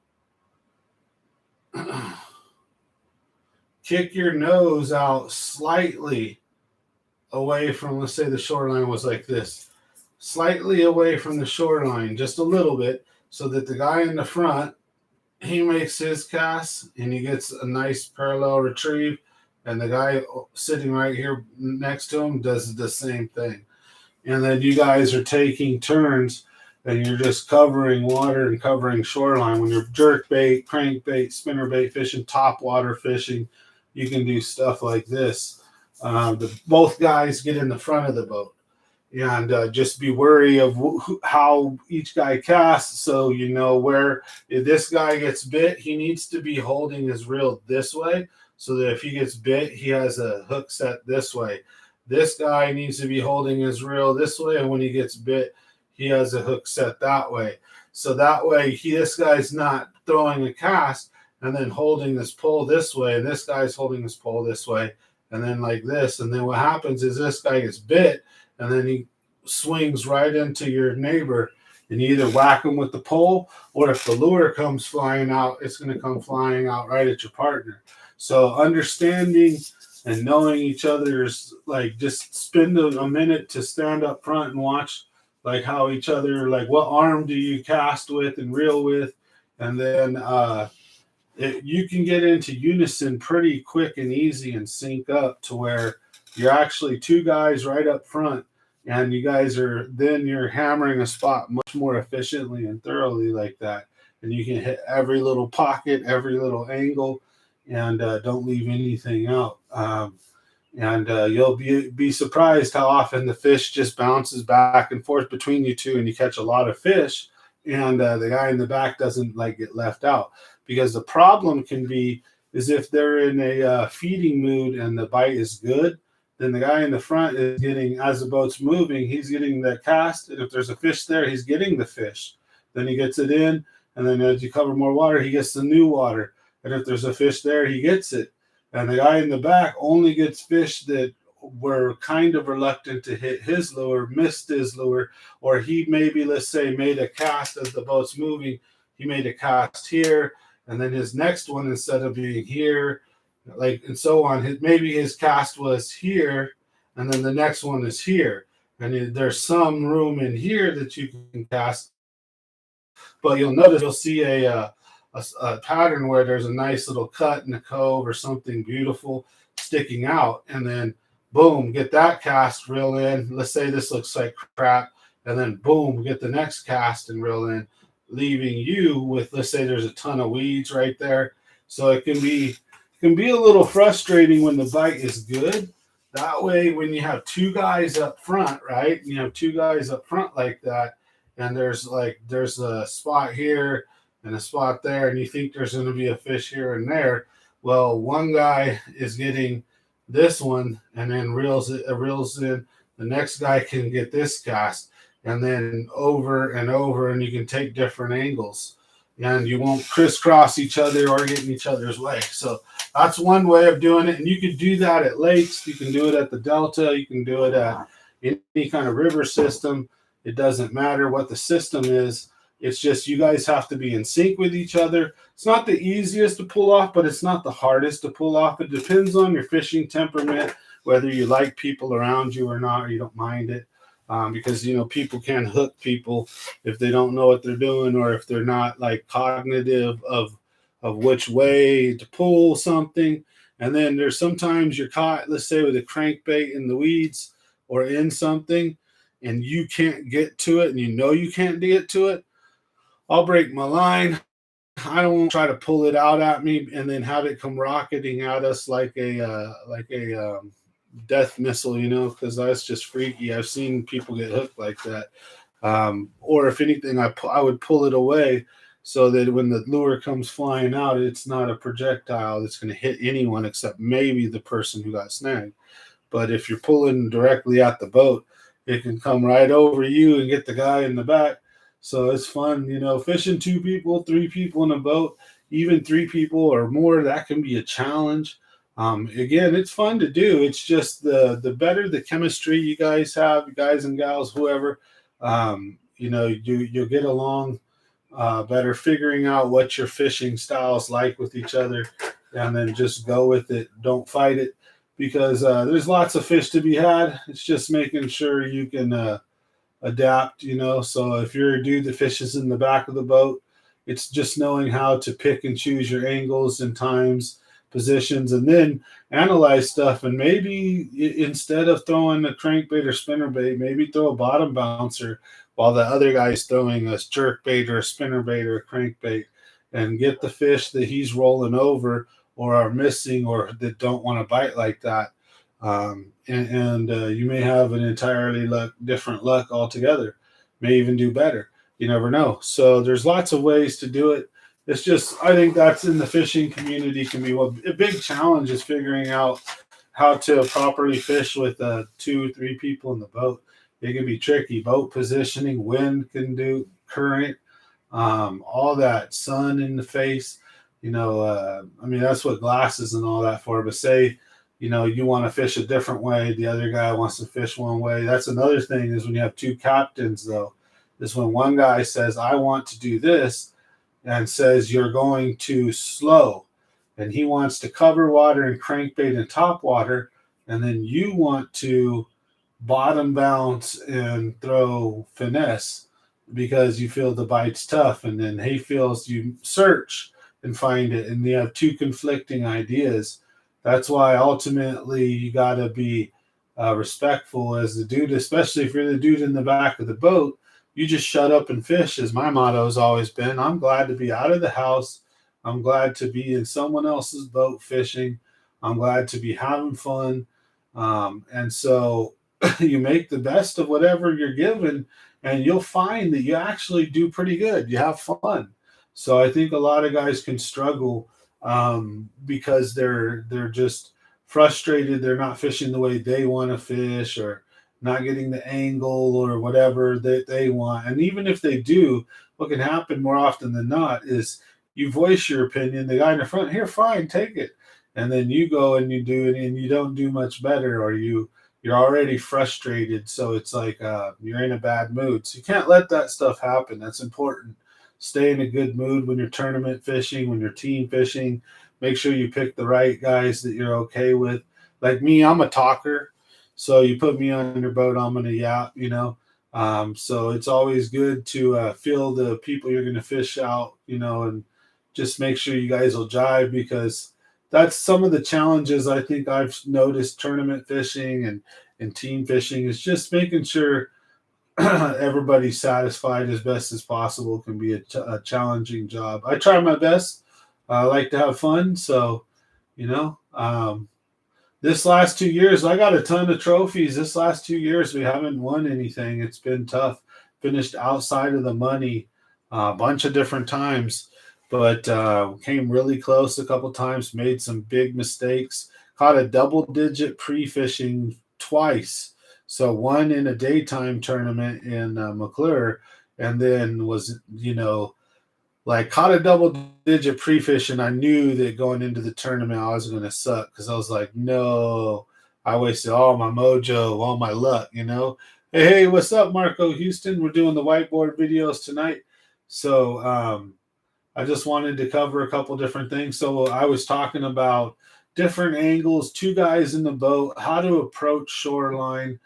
kick your nose out slightly away from, let's say the shoreline was like this, slightly away from the shoreline, just a little bit, so that the guy in the front, he makes his cast and he gets a nice parallel retrieve. and the guy sitting right here next to him does the same thing. And then you guys are taking turns, and you're just covering water and covering shoreline. When you're jerk bait, crankbait, spinnerbait fishing, top water fishing, you can do stuff like this. Both guys get in the front of the boat, and just be wary of how each guy casts, so you know where if this guy gets bit, he needs to be holding his reel this way, so that if he gets bit, he has a hook set this way. This guy needs to be holding his reel this way, and when he gets bit, he has a hook set that way. So that way, this guy's not throwing a cast and then holding this pole this way, and this guy's holding his pole this way, and then like this. And then what happens is this guy gets bit, and then he swings right into your neighbor, and you either whack him with the pole, or if the lure comes flying out, it's going to come flying out right at your partner. So understanding and knowing each other's, like, just spend a minute to stand up front and watch like how each other, like what arm do you cast with and reel with, and then you can get into unison pretty quick and easy and sync up to where you're actually two guys right up front, and you guys you're hammering a spot much more efficiently and thoroughly like that, and you can hit every little pocket, every little angle, and don't leave anything out. And you'll be surprised how often the fish just bounces back and forth between you two, and you catch a lot of fish, and the guy in the back doesn't like get left out. Because the problem can be is if they're in a feeding mood and the bite is good, then the guy in the front is getting, as the boat's moving, he's getting the cast, and if there's a fish there, he's getting the fish. Then he gets it in, and then as you cover more water, he gets the new water. And if there's a fish there, he gets it. And the guy in the back only gets fish that were kind of reluctant to hit his lure, missed his lure, or he maybe, let's say, made a cast as the boat's moving. He made a cast here, and then his next one, instead of being here, like, and so on, maybe his cast was here, and then the next one is here. And there's some room in here that you can cast. But you'll notice, you'll see a pattern where there's a nice little cut in a cove or something beautiful sticking out, and then boom, get that cast, reel in. Let's say this looks like crap, and then boom, get the next cast and reel in, leaving you with, let's say there's a ton of weeds right there. So it can be a little frustrating when the bite is good. That way, when you have two guys up front, right? You have two guys up front like that, and there's a spot here and a spot there, and you think there's going to be a fish here and there. Well, one guy is getting this one and then reels in. The next guy can get this cast, and then over and over, and you can take different angles, and you won't crisscross each other or get in each other's way. So that's one way of doing it. And you can do that at lakes. You can do it at the Delta. You can do it at any kind of river system. It doesn't matter what the system is. It's just you guys have to be in sync with each other. It's not the easiest to pull off, but it's not the hardest to pull off. It depends on your fishing temperament, whether you like people around you or not, or you don't mind it. Because, you know, people can hook people if they don't know what they're doing, or if they're not like cognitive of which way to pull something. And then there's sometimes you're caught, let's say, with a crankbait in the weeds or in something, and you can't get to it, and you know you can't get to it. I'll break my line. I don't want to try to pull it out at me and then have it come rocketing at us like a death missile, you know, because that's just freaky. I've seen people get hooked like that. Or if anything, I would pull it away so that when the lure comes flying out, it's not a projectile that's going to hit anyone except maybe the person who got snagged. But if you're pulling directly at the boat, it can come right over you and get the guy in the back. So it's fun, you know, fishing 2 people, 3 people in a boat, even 3 people or more, that can be a challenge. Again, it's fun to do. It's just the better the chemistry you guys have, guys and gals, whoever, you know, you'll get along better, figuring out what your fishing styles like with each other, and then just go with it. Don't fight it, because there's lots of fish to be had. It's just making sure you can adapt, you know. So if you're a dude that fishes in the back of the boat, it's just knowing how to pick and choose your angles and times positions, and then analyze stuff. And maybe instead of throwing a crankbait or spinnerbait, maybe throw a bottom bouncer while the other guy's throwing a jerkbait or a spinnerbait or a crankbait, and get the fish that he's rolling over or are missing or that don't want to bite like that. And you may have an entirely different luck altogether. May even do better. You never know. So there's lots of ways to do it. It's just, I think that's in the fishing community can be a big challenge is figuring out how to properly fish with 2 or 3 people in the boat. It can be tricky. Boat positioning, wind can do, current, all that, sun in the face. I mean, that's what glasses and all that for. But say, you want to fish a different way, the other guy wants to fish one way. That's another thing is when you have 2 captains, though, is when one guy says, I want to do this, and says you're going too slow, and he wants to cover water and crankbait and top water, and then you want to bottom bounce and throw finesse because you feel the bite's tough, and then he feels you search and find it, and you have 2 conflicting ideas. That's why ultimately you got to be respectful as the dude, especially if you're the dude in the back of the boat. You just shut up and fish, as my motto has always been. I'm glad to be out of the house. I'm glad to be in someone else's boat fishing. I'm glad to be having fun. And so you make the best of whatever you're given, and you'll find that you actually do pretty good. You have fun. So I think a lot of guys can struggle because they're just frustrated. They're not fishing the way they want to fish, or not getting the angle or whatever that they want. And even if they do, what can happen more often than not is you voice your opinion. The guy in the front, here, fine, take it. And then you go and you do it, and you don't do much better, or you're already frustrated. So it's like you're in a bad mood. So you can't let that stuff happen. That's important. Stay in a good mood when you're tournament fishing, when you're team fishing. Make sure you pick the right guys that you're okay with. Like me, I'm a talker. So you put me on your boat, I'm going to yap, So it's always good to feel the people you're going to fish out, and just make sure you guys will jive, because that's some of the challenges I think I've noticed tournament fishing and team fishing is just making sure everybody's satisfied as best as possible. Can be a challenging job. I try my best. I like to have fun. So, this last 2 years, I got a ton of trophies. This last 2 years, we haven't won anything. It's been tough. Finished outside of the money a bunch of different times, but came really close a couple times, made some big mistakes. Caught a double-digit pre-fishing twice. So one in a daytime tournament in McClure, and then was, caught a double-digit pre-fish, and I knew that going into the tournament I was going to suck, because I was like, no, I wasted all my mojo, all my luck, Hey, what's up, Marco Houston? We're doing the whiteboard videos tonight. So I just wanted to cover a couple different things. So I was talking about different angles, 2 guys in the boat, how to approach shoreline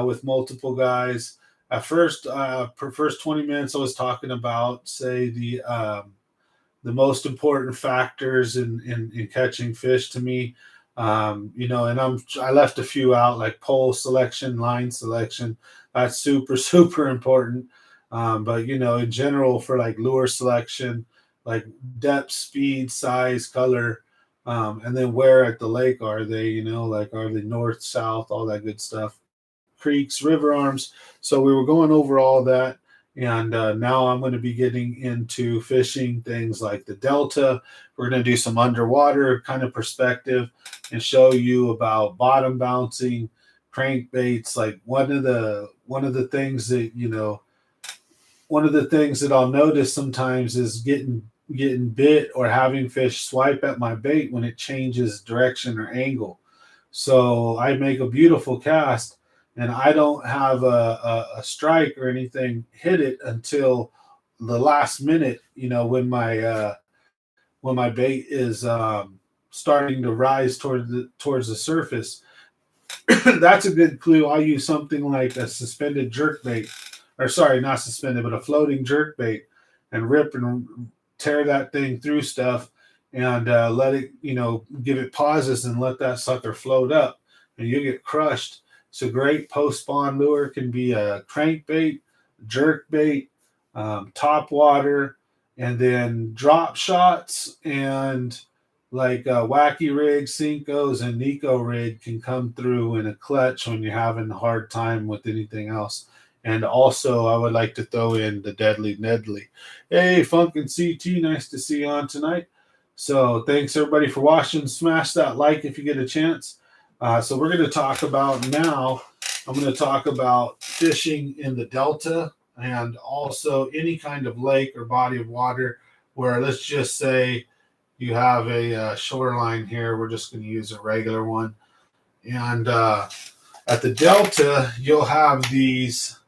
with multiple guys. At first, for first 20 minutes, I was talking about, say, the most important factors in catching fish to me, and I left a few out, like pole selection, line selection. That's super, super important. But in general, for like lure selection, like depth, speed, size, color, and then where at the lake are they? Are they north, south, all that good stuff. Creeks, river arms. So we were going over all that, and now I'm going to be getting into fishing things like the delta. We're going to do some underwater kind of perspective and show you about bottom bouncing, crankbaits. Like one of the things that I'll notice sometimes is getting bit or having fish swipe at my bait when it changes direction or angle. So I make a beautiful cast, and I don't have a strike or anything hit it until the last minute, when my bait is starting to rise towards the surface. That's a good clue. I use something like a suspended jerkbait, or sorry, not suspended, but a floating jerkbait, and rip and tear that thing through stuff. and let it, give it pauses and let that sucker float up, and you get crushed. So great post spawn lure can be a crankbait, jerk bait, top water, and then drop shots and like Wacky Rig, Cinco's, and Nico Rig can come through in a clutch when you're having a hard time with anything else. And also, I would like to throw in the Deadly Nedley. Hey, Funk and CT, nice to see you on tonight. So thanks everybody for watching. Smash that like if you get a chance. So we're going to talk about now, I'm going to talk about fishing in the Delta and also any kind of lake or body of water where, let's just say, you have a shoreline here. We're just going to use a regular one. And at the Delta, you'll have these.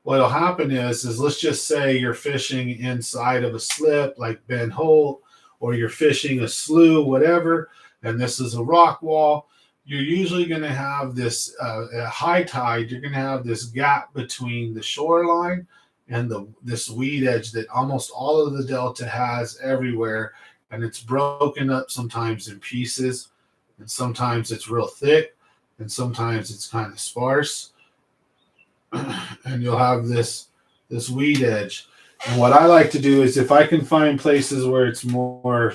What'll happen is let's just say you're fishing inside of a slip like Ben Holt, or you're fishing a slough, whatever, and this is a rock wall. You're usually going to have this, at high tide, you're going to have this gap between the shoreline and this weed edge that almost all of the Delta has everywhere. And it's broken up sometimes in pieces, and sometimes it's real thick, and sometimes it's kind of sparse. And you'll have this weed edge. And what I like to do is, if I can find places where it's more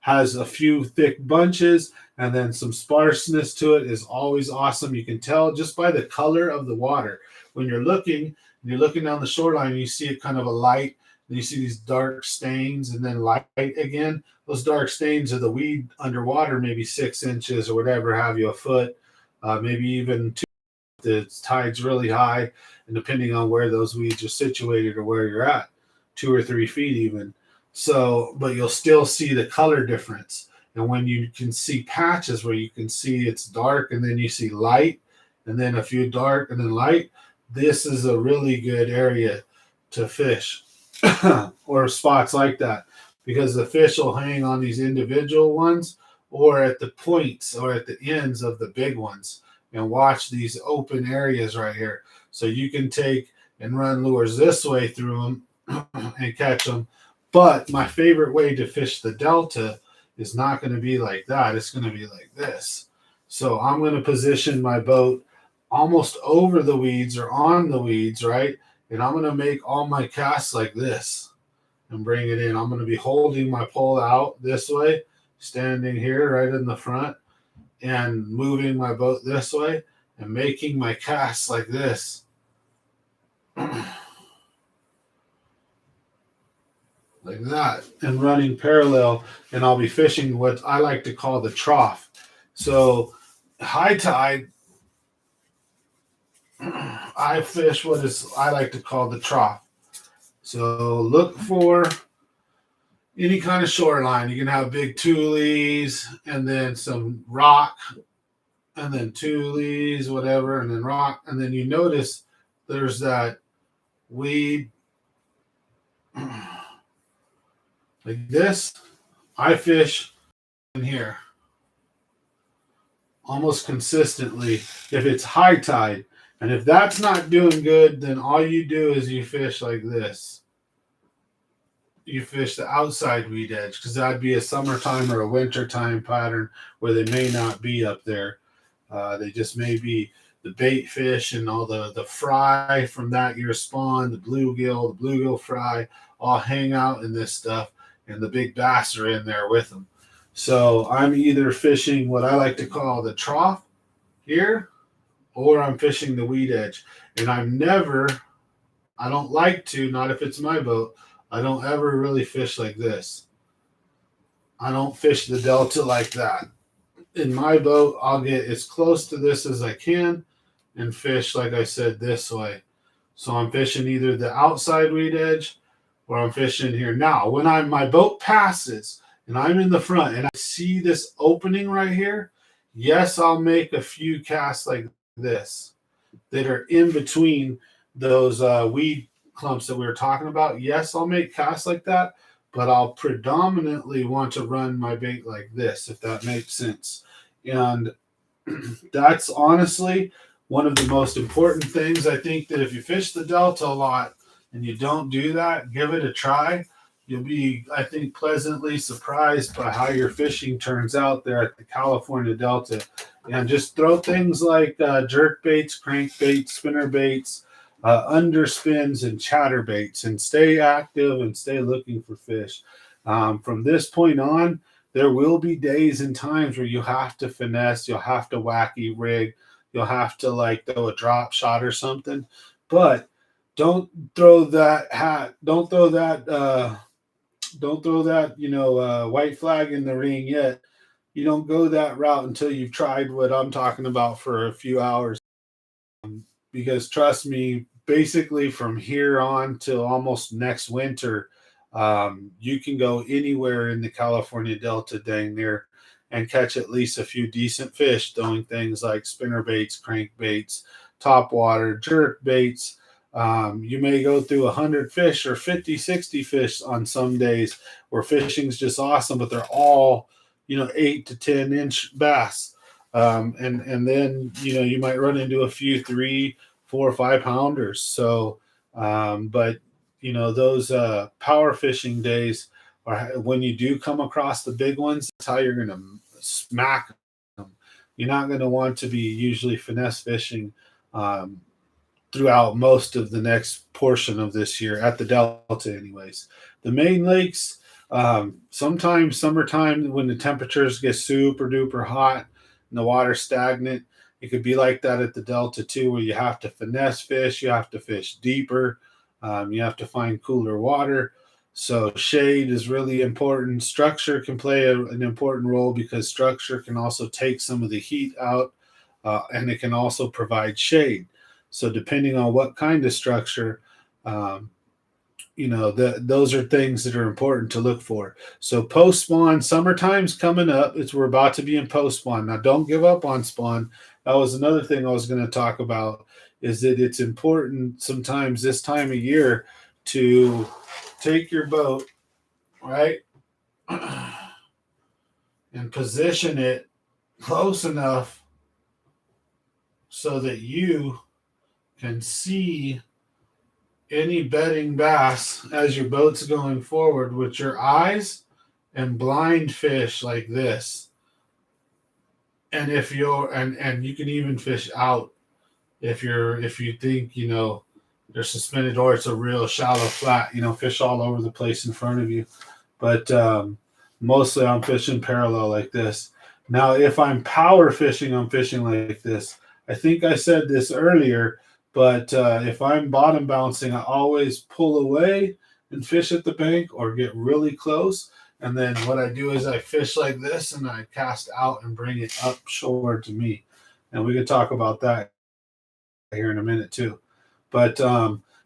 has a few thick bunches and then some sparseness to it, is always awesome. You can tell just by the color of the water. When you're looking down the shoreline, you see it kind of a light, and you see these dark stains and then light again. Those dark stains are the weed underwater, maybe 6 inches or whatever have you, a foot, maybe even 2. The tide's really high, and depending on where those weeds are situated or where you're at, 2 or 3 feet even. So, but you'll still see the color difference. And when you can see patches where you can see it's dark and then you see light and then a few dark and then light, this is a really good area to fish or spots like that, because the fish will hang on these individual ones or at the points or at the ends of the big ones. And watch these open areas right here. So you can take and run lures this way through them and catch them. But my favorite way to fish the Delta is not going to be like that. It's going to be like this. So I'm going to position my boat almost over the weeds or on the weeds, right? And I'm going to make all my casts like this and bring it in. I'm going to be holding my pole out this way, standing here right in the front, and moving my boat this way and making my casts like this. Like that, and running parallel, and I'll be fishing what I like to call the trough. So high tide, I fish what is I like to call the trough. So look for any kind of shoreline. You can have big tules and then some rock and then tules, whatever, and then rock. And then you notice there's that weed like this. I fish in here almost consistently if it's high tide. And if that's not doing good, then all you do is you fish like this. You fish the outside weed edge, because that'd be a summertime or a wintertime pattern where they may not be up there. They just may be the bait fish and all the fry from that year's spawn, the bluegill fry, all hang out in this stuff, and the big bass are in there with them. So I'm either fishing what I like to call the trough here, or I'm fishing the weed edge. And I don't like to, not if it's my boat, I don't ever really fish like this. I don't fish the Delta like that. In my boat, I'll get as close to this as I can and fish, like I said, this way. So I'm fishing either the outside weed edge or I'm fishing here. Now, when my boat passes and I'm in the front and I see this opening right here, yes, I'll make a few casts like this that are in between those weed clumps that we were talking about. Yes, I'll make casts like that, but I'll predominantly want to run my bait like this, if that makes sense. And that's honestly one of the most important things. I think that if you fish the Delta a lot and you don't do that, give it a try. you'll be, I think, pleasantly surprised by how your fishing turns out there at the California Delta. And just throw things like jerk baits, crankbaits, spinner baits, underspins, and chatter baits, and stay active and stay looking for fish. From this point on, there will be days and times where you have to finesse, you'll have to wacky rig, you'll have to like throw a drop shot or something. But don't throw that hat, don't throw that, white flag in the ring yet. You don't go that route until you've tried what I'm talking about for a few hours. Because trust me, basically from here on till almost next winter, you can go anywhere in the California Delta dang near and catch at least a few decent fish doing things like spinner baits, crankbaits, topwater, jerk baits. You may go through 100 fish or 50, 60 fish on some days where fishing's just awesome, but they're all, 8 to 10 inch bass. And then, you might run into a few 3, 4, or 5 pounders. So, but those power fishing days are when you do come across the big ones. That's how you're going to smack them. You're not going to want to be usually finesse fishing throughout most of the next portion of this year at the Delta, anyways. The main lakes, sometimes summertime when the temperatures get super duper hot and the water's stagnant, it could be like that at the Delta too, where you have to finesse fish, you have to fish deeper, you have to find cooler water. So shade is really important. Structure can play an important role because structure can also take some of the heat out, and it can also provide shade. So depending on what kind of structure, those are things that are important to look for. So post spawn, summertime's coming up. We're about to be in post spawn. Now don't give up on spawn. That was another thing I was going to talk about, is that it's important sometimes this time of year to take your boat, right, and position it close enough so that you can see any bedding bass as your boat's going forward with your eyes, and blind fish like this. And if you're and you can even fish out if you think they're suspended or it's a real shallow flat, fish all over the place in front of you. But mostly I'm fishing parallel like this. Now if I'm power fishing, I'm fishing like this. I think I said this earlier, but if I'm bottom bouncing, I always pull away and fish at the bank or get really close. And then what I do is I fish like this and I cast out and bring it up shore to me. And we can talk about that here in a minute too. But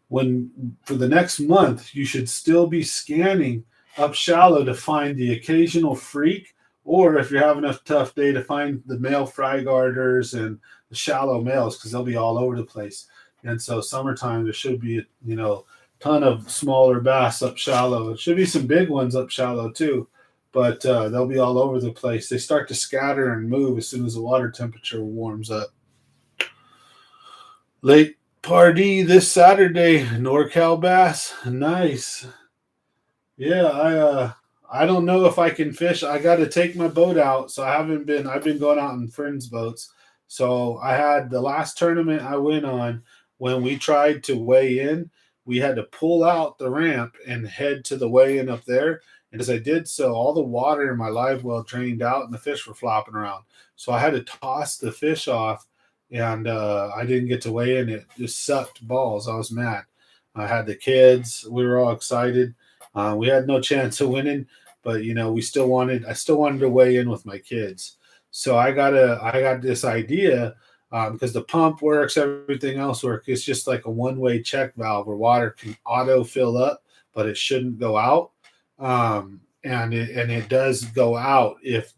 when for the next month, you should still be scanning up shallow to find the occasional freak, or if you're having a tough day, to find the male fry garters and the shallow males, because they'll be all over the place. And so summertime, there should be ton of smaller bass up shallow. There should be some big ones up shallow too, but they'll be all over the place. They start to scatter and move as soon as the water temperature warms up. Lake Pardee this Saturday, NorCal bass, nice. Yeah, I don't know if I can fish. I got to take my boat out, so I've been going out in friends' boats. So I had the last tournament I went on, when we tried to weigh in, we had to pull out the ramp and head to the weigh-in up there. And as I did so, all the water in my live well drained out and the fish were flopping around. So I had to toss the fish off, and I didn't get to weigh in. It just sucked balls. I was mad. I had the kids. We were all excited. We had no chance of winning, but I still wanted to weigh in with my kids. So I got this idea, because the pump works, everything else works. It's just like a one-way check valve where water can auto fill up, but it shouldn't go out. And it does go out if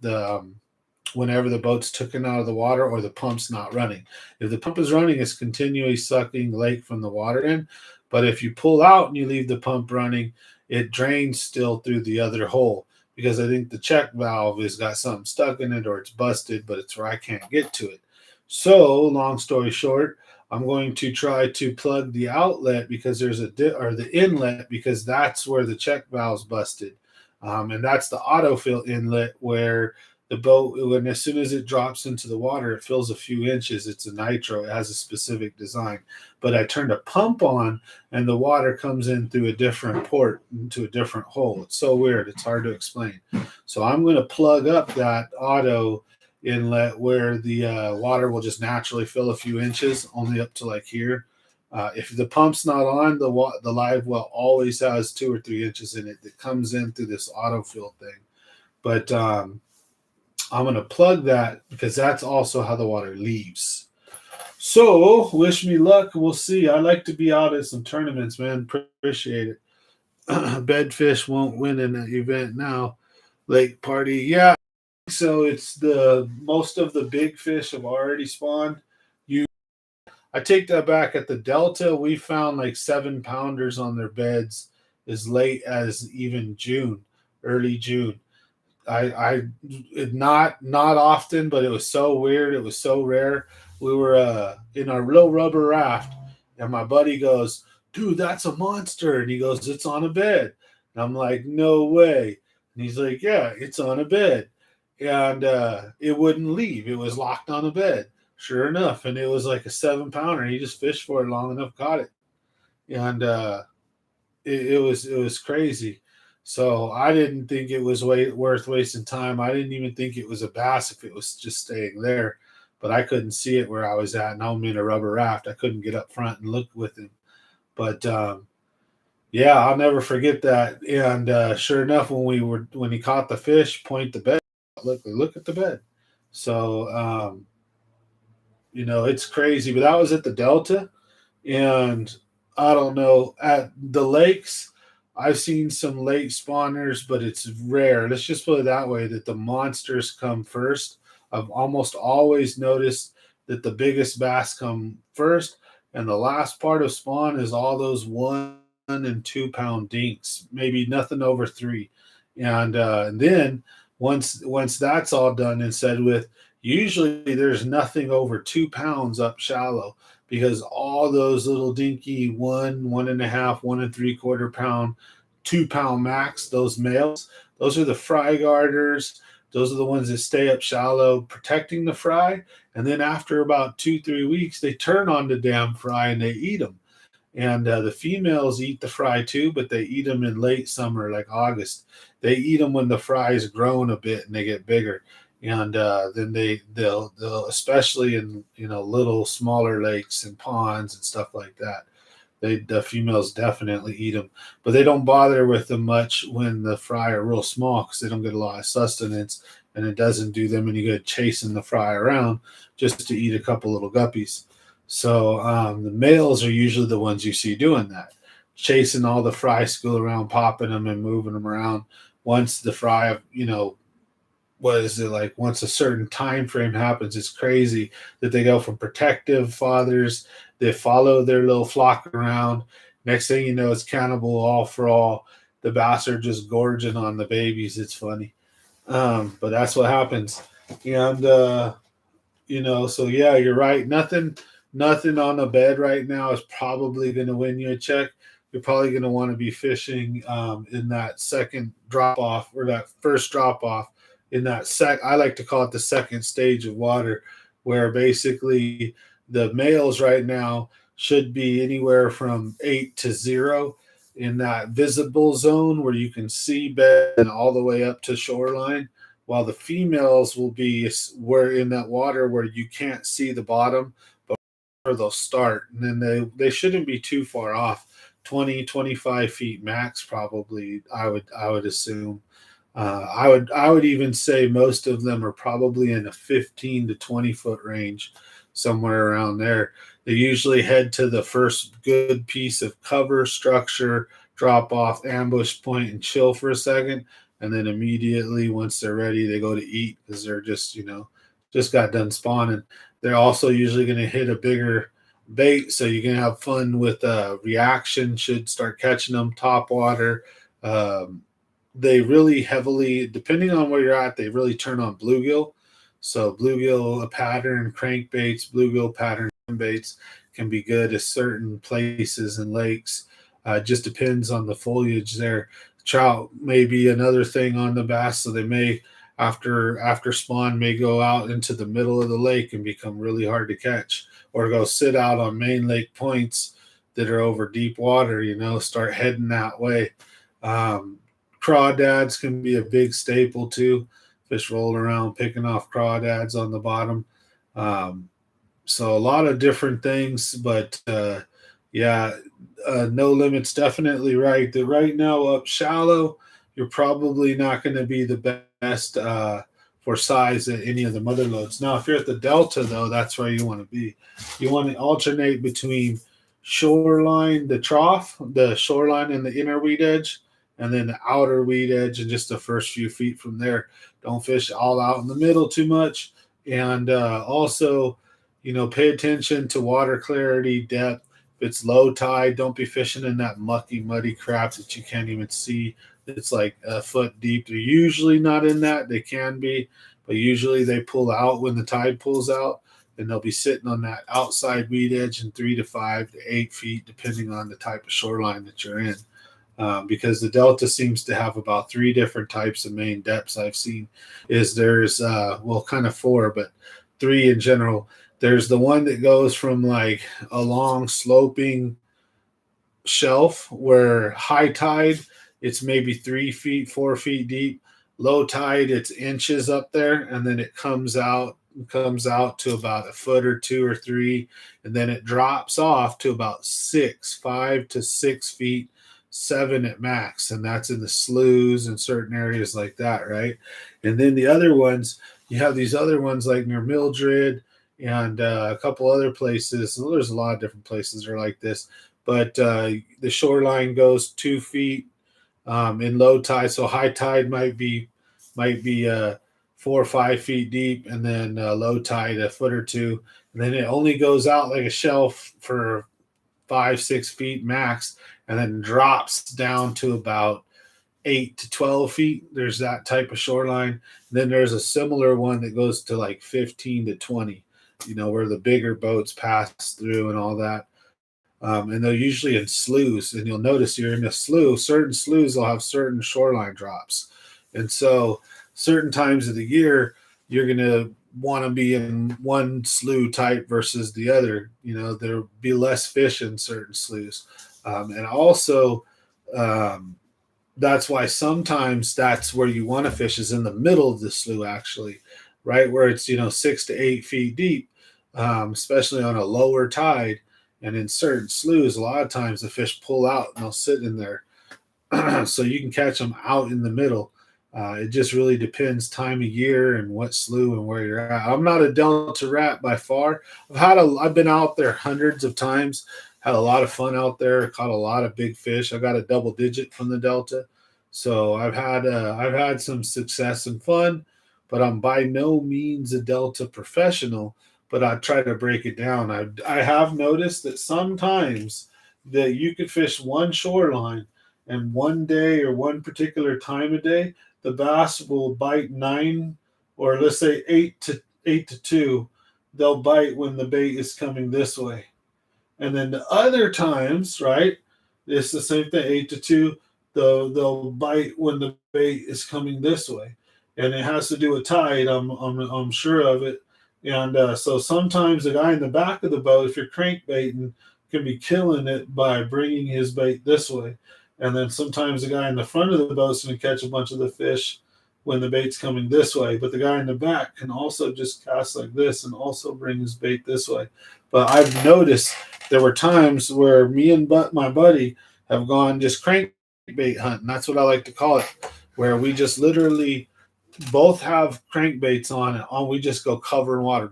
whenever the boat's taken out of the water or the pump's not running. If the pump is running, it's continually sucking the lake from the water in. But if you pull out and you leave the pump running, it drains still through the other hole, because I think the check valve has got something stuck in it or it's busted, but it's where I can't get to it. So long story short, I'm going to try to plug the outlet because there's or the inlet, because that's where the check valve's busted. And that's the autofill inlet where the boat, when as soon as it drops into the water, it fills a few inches. It's a nitro. It has a specific design. But I turned a pump on and the water comes in through a different port into a different hole. It's so weird. It's hard to explain. So I'm going to plug up that auto inlet where the water will just naturally fill a few inches, only up to like here. If the pump's not on, the live well always has 2 or 3 inches in it that comes in through this autofill thing. But I'm going to plug that because that's also how the water leaves. So wish me luck. We'll see. I like to be out at some tournaments, man. Appreciate it. Bedfish won't win an event now. Lake party. Yeah. So it's the most of the big fish have already spawned. I take that back. At the Delta, we found like 7-pounders on their beds as late as even June, early June. I not often, but it was so weird. It was so rare. We were in our little rubber raft, and my buddy goes, "Dude, that's a monster!" And he goes, "It's on a bed." And I'm like, "No way!" And he's like, "Yeah, it's on a bed." And it wouldn't leave. It was locked on a bed. Sure enough, and it was like a 7-pounder. He just fished for it long enough, caught it, and it was crazy. So I didn't think it was worth wasting time. I didn't even think it was a bass if it was just staying there, but I couldn't see it where I was at, and I'm in a rubber raft. I couldn't get up front and look with him, but yeah, I'll never forget that. And sure enough, when he caught the fish, point the bed, look at the bed. So it's crazy. But that was at the Delta, and I don't know, at the lakes, I've seen some lake spawners, but it's rare. Let's just put it that way, that the monsters come first. I've almost always noticed that the biggest bass come first, and the last part of spawn is all those 1 and 2 pound dinks, maybe nothing over 3. And then once that's all done and said with, usually there's nothing over 2 pounds up shallow, because all those little dinky 1.5, 1 3/4 pound, 2 pound max, those males, those are the fry garters. Those are the ones that stay up shallow protecting the fry. And then after about 2-3 weeks, they turn on the damn fry and they eat them. And the females eat the fry too, but they eat them in late summer, like August. They eat them when the fry's grown a bit and they get bigger. And then they'll especially in little smaller lakes and ponds and stuff like that. The females definitely eat them, but they don't bother with them much when the fry are real small, because they don't get a lot of sustenance, and it doesn't do them any good chasing the fry around just to eat a couple little guppies. So the males are usually the ones you see doing that, chasing all the fry school around, popping them and moving them around. Once the fry, what is it, like once a certain time frame happens, it's crazy that they go from protective fathers, they follow their little flock around. Next thing you know, it's cannibal all for all. The bass are just gorging on the babies. It's funny. But that's what happens. And so yeah, you're right. Nothing on the bed right now is probably going to win you a check. You're probably going to want to be fishing in that second drop off, or that first drop off, in that I like to call it the second stage of water, where basically the males right now should be anywhere from 8 to 0 in that visible zone where you can see bed and all the way up to shoreline, while the females will be where in that water where you can't see the bottom, but where they'll start. And then they shouldn't be too far off, 20, 25 feet max, probably, I would assume. I would even say most of them are probably in a 15 to 20 foot range, somewhere around there. They usually head to the first good piece of cover structure, drop off, ambush point, and chill for a second, and then immediately once they're ready, they go to eat, because they're just got done spawning. They're also usually going to hit a bigger bait, so you can have fun with reaction. Should start catching them top water. They really heavily, depending on where you're at, they really turn on bluegill. So bluegill pattern, crankbaits, bluegill pattern baits can be good at certain places and lakes. It just depends on the foliage there. Trout may be another thing on the bass, so they may after spawn may go out into the middle of the lake and become really hard to catch, or go sit out on main lake points that are over deep water. Start heading that way. Crawdads can be a big staple too. Fish rolling around picking off crawdads on the bottom. So a lot of different things, but yeah, no limits definitely right. That right now up shallow, you're probably not going to be the best for size at any of the mother loads. Now, if you're at the delta though, that's where you want to be. You want to alternate between shoreline, the trough, the shoreline and the inner weed edge, and then the outer weed edge and just the first few feet from there. Don't fish all out in the middle too much. And also, pay attention to water clarity, depth. If it's low tide, don't be fishing in that mucky, muddy crap that you can't even see. It's like a foot deep. They're usually not in that. They can be, but usually they pull out when the tide pulls out, and they'll be sitting on that outside weed edge in 3 to 5 to 8 feet, depending on the type of shoreline that you're in. Because the delta seems to have about 3 different types of main depths I've seen. There's kind of 4, but 3 in general. There's the one that goes from like a long sloping shelf where high tide, it's maybe 3 feet, 4 feet deep. Low tide, it's inches up there, and then it comes out to about a foot or 2 or 3, and then it drops off to about 5 to 6 feet, 7 at max, and that's in the sloughs and certain areas like that, right? And then the other ones, you have these other ones like near Mildred and a couple other places. So there's a lot of different places that are like this, but the shoreline goes 2 feet in low tide, so high tide might be 4 or 5 feet deep, and then low tide a foot or 2, and then it only goes out like a shelf for 5, 6 feet max, and then drops down to about 8 to 12 feet. There's that type of shoreline. And then there's a similar one that goes to like 15 to 20, where the bigger boats pass through and all that. And they're usually in sloughs, and you'll notice you're in a slough. Certain sloughs will have certain shoreline drops. And so certain times of the year, you're going to want to be in one slough type versus the other. There'll be less fish in certain sloughs. And also, that's why sometimes that's where you want to fish, is in the middle of the slough, actually, right? Where it's, 6 to 8 feet deep, especially on a lower tide. And in certain sloughs, a lot of times the fish pull out and they'll sit in there. So you can catch them out in the middle. It just really depends time of year and what slough and where you're at. I'm not a delta rat by far. I've been out there hundreds of times, had a lot of fun out there, caught a lot of big fish. I got a double digit from the delta. So I've had some success and fun, but I'm by no means a delta professional. But I try to break it down. I have noticed that sometimes that you could fish one shoreline, and one day or one particular time of day, the bass will bite 9, or let's say 8 to 2. They'll bite when the bait is coming this way. And then the other times, right, it's the same thing, 8 to 2. They'll bite when the bait is coming this way. And it has to do with tide, I'm sure of it. And so sometimes the guy in the back of the boat, if you're crankbaiting, can be killing it by bringing his bait this way. And then sometimes the guy in the front of the boat is going to catch a bunch of the fish when the bait's coming this way. But the guy in the back can also just cast like this and also bring his bait this way. But I've noticed there were times where me and my buddy have gone just crankbait hunting. That's what I like to call it, where we just literally both have crankbaits on it. We just go covering water,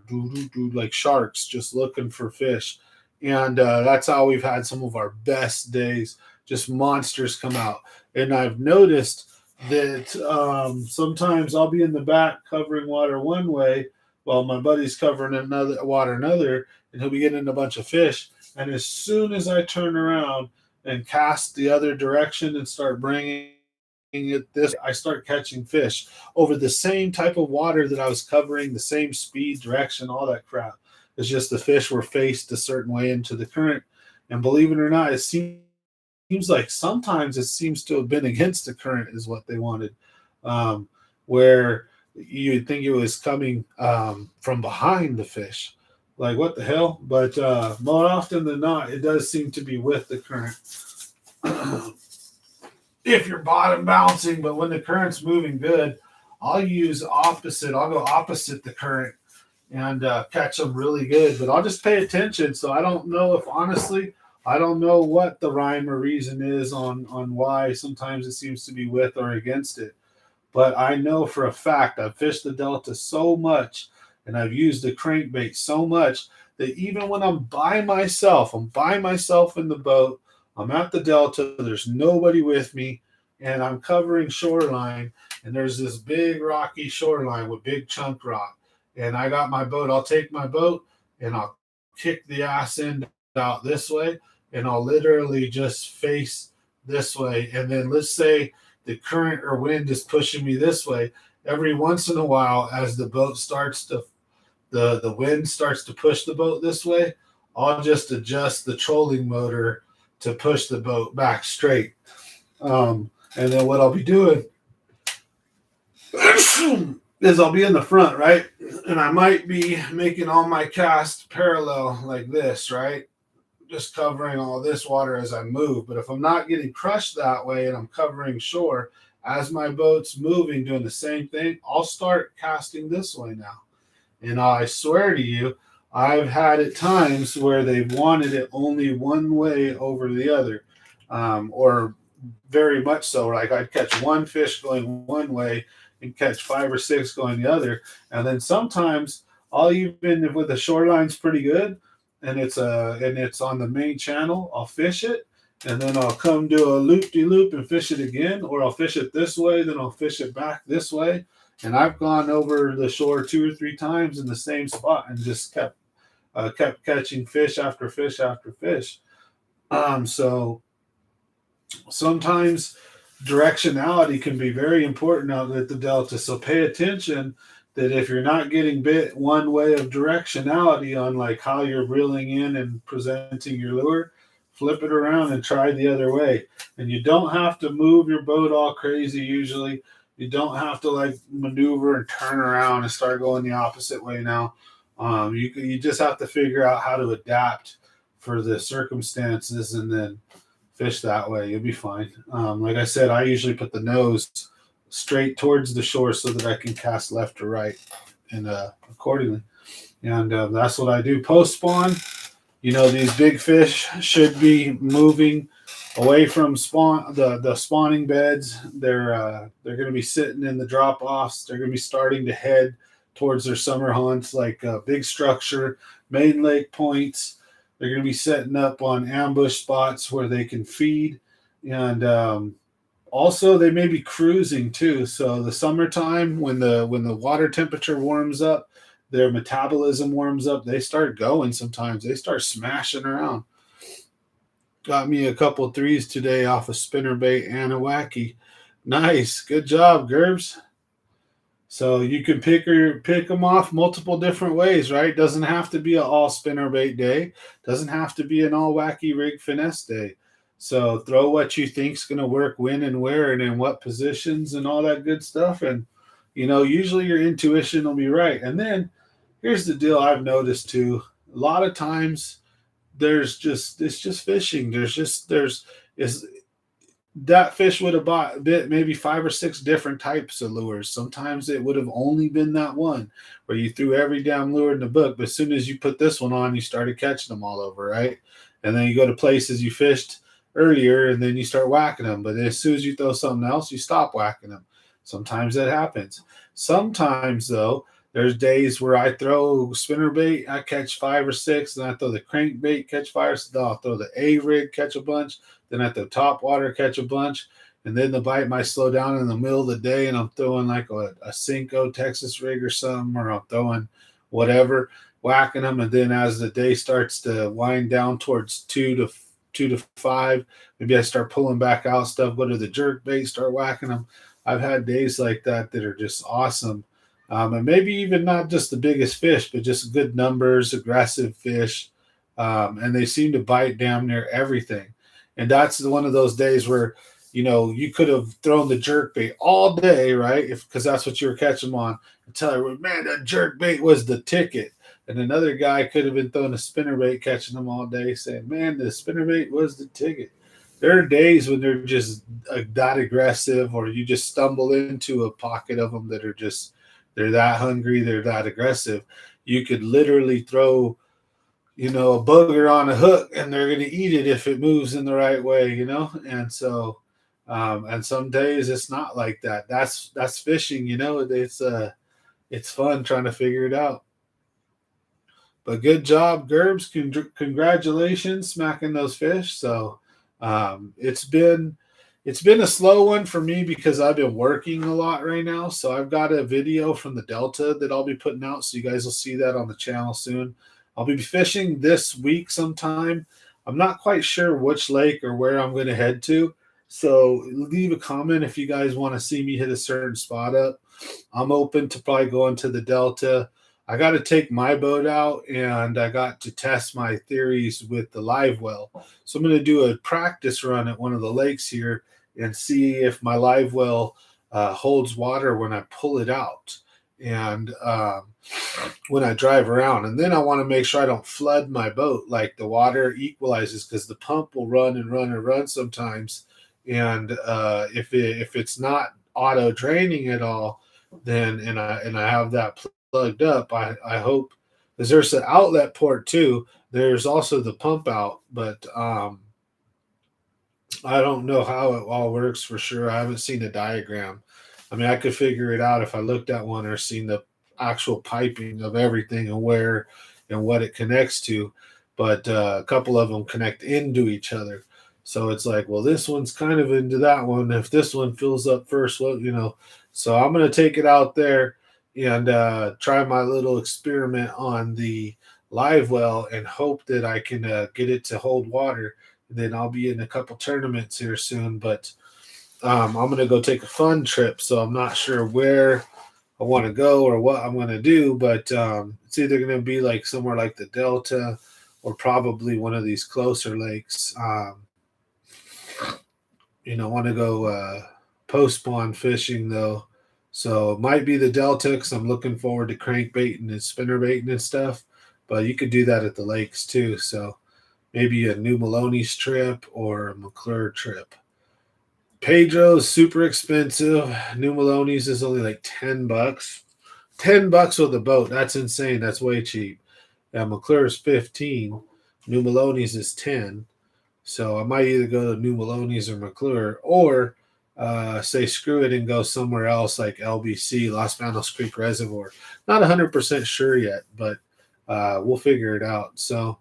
like sharks, just looking for fish. And that's how we've had some of our best days. Just monsters come out. And I've noticed that sometimes I'll be in the back covering water one way while my buddy's covering another, and he'll be getting a bunch of fish. And as soon as I turn around and cast the other direction and start bringing it this, I start catching fish over the same type of water that I was covering, the same speed, direction, all that crap. It's just the fish were faced a certain way into the current. And believe it or not, it seems like sometimes it seems to have been against the current is what they wanted, where you'd think it was coming from behind the fish. Like, what the hell? But more often than not, it does seem to be with the current. If you're bottom bouncing, but when the current's moving good, I'll use opposite. I'll go opposite the current and catch them really good. But I'll just pay attention. So I don't know if honestly, I don't know what the rhyme or reason is on why sometimes it seems to be with or against it. But I know for a fact I've fished the Delta so much and I've used the crankbait so much that even when I'm by myself in the boat, I'm at the Delta, there's nobody with me, and I'm covering shoreline, and there's this big rocky shoreline with big chunk rock. And I got my boat, I'll take my boat and I'll kick the ass end out this way, and I'll literally just face this way. And then let's say the current or wind is pushing me this way. Every once in a while, as the boat starts to, the wind starts to push the boat this way, I'll just adjust the trolling motor to push the boat back straight. And then what I'll be doing is I'll be in the front, right? And I might be making all my casts parallel like this, right? Just covering all this water as I move. But if I'm not getting crushed that way and I'm covering shore, as my boat's moving, doing the same thing, I'll start casting this way now. And I swear to you, I've had at times where they've wanted it only one way over the other, or very much so. Like I'd catch one fish going one way and catch 5 or 6 going the other. And then sometimes I'll even, if with the shoreline's pretty good and it's on the main channel, I'll fish it and then I'll come do a loop-de-loop and fish it again, or I'll fish it this way, then I'll fish it back this way. And I've gone over the shore 2 or 3 times in the same spot and just kept catching fish after fish after fish. So sometimes directionality can be very important out at the Delta. So pay attention that if you're not getting bit one way of directionality on like how you're reeling in and presenting your lure, flip it around and try the other way. And you don't have to move your boat all crazy usually. You don't have to like maneuver and turn around and start going the opposite way now. You just have to figure out how to adapt for the circumstances and then fish that way. You'll be fine. Like I said, I usually put the nose straight towards the shore so that I can cast left or right and accordingly. And that's what I do. Post spawn, you know, these big fish should be moving away from the spawning beds. They're going to be sitting in the drop offs. They're going to be starting to head towards their summer haunts, like big structure, main lake points. They're going to be setting up on ambush spots where they can feed, and also they may be cruising too. So the summertime, when the water temperature warms up, their metabolism warms up. They start going. Sometimes they start smashing around. Got me a couple of 3s today off a spinnerbait and a wacky. Nice, good job, Gerbs. So you can pick them off multiple different ways, right? Doesn't have to be an all spinnerbait day. Doesn't have to be an all wacky rig finesse day. So throw what you think's going to work when and where and in what positions and all that good stuff. And, you know, usually your intuition will be right. And then here's the deal I've noticed too. A lot of times it's just fishing. That fish would have bit maybe 5 or 6 different types of lures. Sometimes it would have only been that one where you threw every damn lure in the book. But as soon as you put this one on, you started catching them all over, right? And then you go to places you fished earlier and then you start whacking them. But as soon as you throw something else, you stop whacking them. Sometimes that happens. Sometimes, though, there's days where I throw spinnerbait, I catch 5 or 6, and I throw the crankbait, catch 5 or 6. I'll throw the A-rig, catch a bunch. Then at the top water, catch a bunch. And then the bite might slow down in the middle of the day, and I'm throwing like a Cinco Texas rig or something, or I'm throwing whatever, whacking them. And then as the day starts to wind down towards 2 to 5, maybe I start pulling back out stuff, go to the jerk bait, start whacking them. I've had days like that are just awesome. And maybe even not just the biggest fish, but just good numbers, aggressive fish. And they seem to bite damn near everything. And that's one of those days where, you could have thrown the jerk bait all day, right? Because that's what you were catching them on. And tell everyone, man, that jerk bait was the ticket. And another guy could have been throwing a spinner bait, catching them all day, saying, man, the spinner bait was the ticket. There are days when they're just that aggressive, or you just stumble into a pocket of them that are just, they're that hungry, they're that aggressive. You could literally throw, a booger on a hook and they're going to eat it if it moves in the right way. And so, and some days it's not like that. That's fishing. It's fun trying to figure it out. But good job, Gerbs. Congratulations, smacking those fish. So it's been a slow one for me because I've been working a lot right now. So I've got a video from the Delta that I'll be putting out. So you guys will see that on the channel soon. I'll be fishing this week sometime. I'm not quite sure which lake or where I'm going to head to. So leave a comment if you guys want to see me hit a certain spot up. I'm open to probably going to the Delta. I got to take my boat out, and I got to test my theories with the live well. So I'm going to do a practice run at one of the lakes here and see if my live well holds water when I pull it out and when I drive around. And then I want to make sure I don't flood my boat, like the water equalizes, because the pump will run and run and run sometimes. And if it's not auto draining at all, then and I have that plugged up, I hope, because there's an outlet port too. There's also the pump out, but I don't know how it all works for sure. I haven't seen a diagram. I mean, I could figure it out if I looked at one or seen the actual piping of everything and where and what it connects to. But a couple of them connect into each other. So it's like, well, this one's kind of into that one. If this one fills up first, well. So I'm going to take it out there and try my little experiment on the live well and hope that I can get it to hold water. And then I'll be in a couple tournaments here soon. But I'm going to go take a fun trip. So I'm not sure where I want to go or what I'm going to do. But it's either going to be like somewhere like the Delta or probably one of these closer lakes. Want to go post spawn fishing though. So it might be the Delta because I'm looking forward to crankbaiting and spinner baiting and stuff. But you could do that at the lakes too. So maybe a New Maloney's trip or a McClure trip. Pedro's super expensive. New Maloney's is only like $10. $10 with a boat. That's insane. That's way cheap. Yeah, McClure's 15. New Maloney's is 10. So I might either go to New Maloney's or McClure, or say screw it and go somewhere else like LBC, Los Banos Creek Reservoir. Not 100% sure yet, but we'll figure it out. So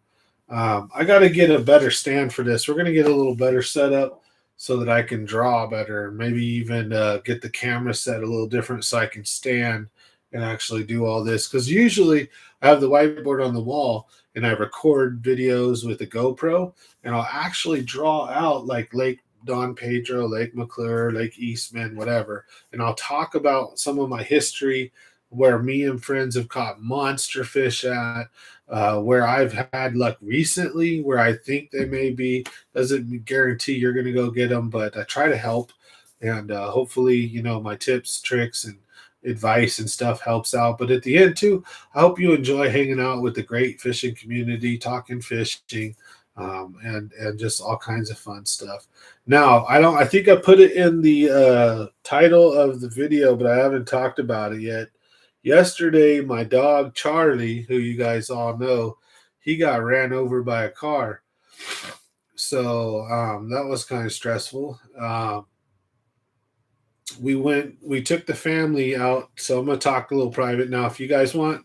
I got to get a better stand for this. We're going to get a little better setup so that I can draw better. Maybe even get the camera set a little different so I can stand and actually do all this. Because usually I have the whiteboard on the wall and I record videos with a GoPro, and I'll actually draw out like Lake Don Pedro, Lake McClure, Lake Eastman, whatever. And I'll talk about some of my history, where me and friends have caught monster fish at, where I've had luck recently, where I think they may be. Doesn't guarantee you're going to go get them, but I try to help. And hopefully, my tips, tricks, and advice and stuff helps out. But at the end too, I hope you enjoy hanging out with the great fishing community, talking fishing, and just all kinds of fun stuff. Now, I think I put it in the title of the video, but I haven't talked about it yet. Yesterday, my dog Charlie, who you guys all know, he got ran over by a car. So that was kind of stressful. We took the family out. So I'm going to talk a little private now. If you guys want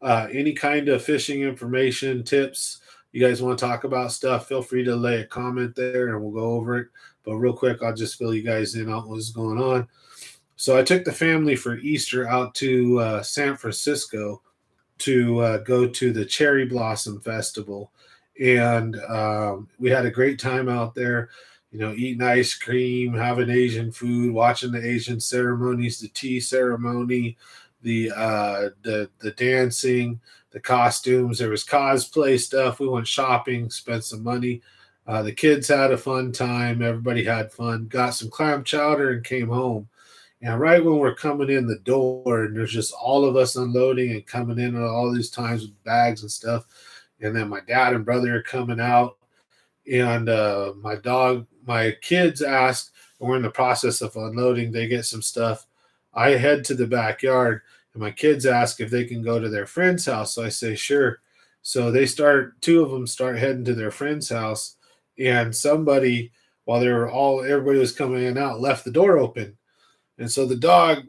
any kind of fishing information, tips, you guys want to talk about stuff, feel free to lay a comment there and we'll go over it. But real quick, I'll just fill you guys in on what's going on. So I took the family for Easter out to San Francisco to go to the Cherry Blossom Festival. And we had a great time out there, eating ice cream, having Asian food, watching the Asian ceremonies, the tea ceremony, the dancing, the costumes. There was cosplay stuff. We went shopping, spent some money. The kids had a fun time. Everybody had fun. Got some clam chowder and came home. And right when we're coming in the door, and there's just all of us unloading and coming in at all these times with bags and stuff. And then my dad and brother are coming out, and my kids asked, and we're in the process of unloading. They get some stuff. I head to the backyard, and my kids ask if they can go to their friend's house. So I say, sure. So two of them start heading to their friend's house, and somebody, while everybody was coming in and out, left the door open. And so the dog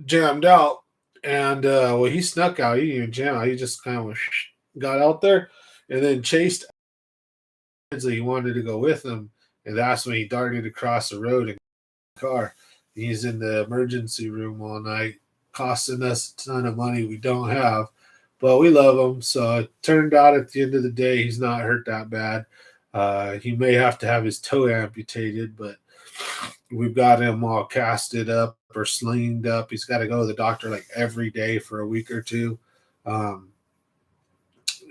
jammed out, and he snuck out. He didn't even jam out. He just kind of got out there and then chased He wanted to go with him, and that's when he darted across the road in the car. He's in the emergency room all night, costing us a ton of money we don't have, but we love him. So it turned out at the end of the day, he's not hurt that bad. He may have to have his toe amputated, but we've got him all casted up or slinged up. He's got to go to the doctor like every day for a week or two. Um,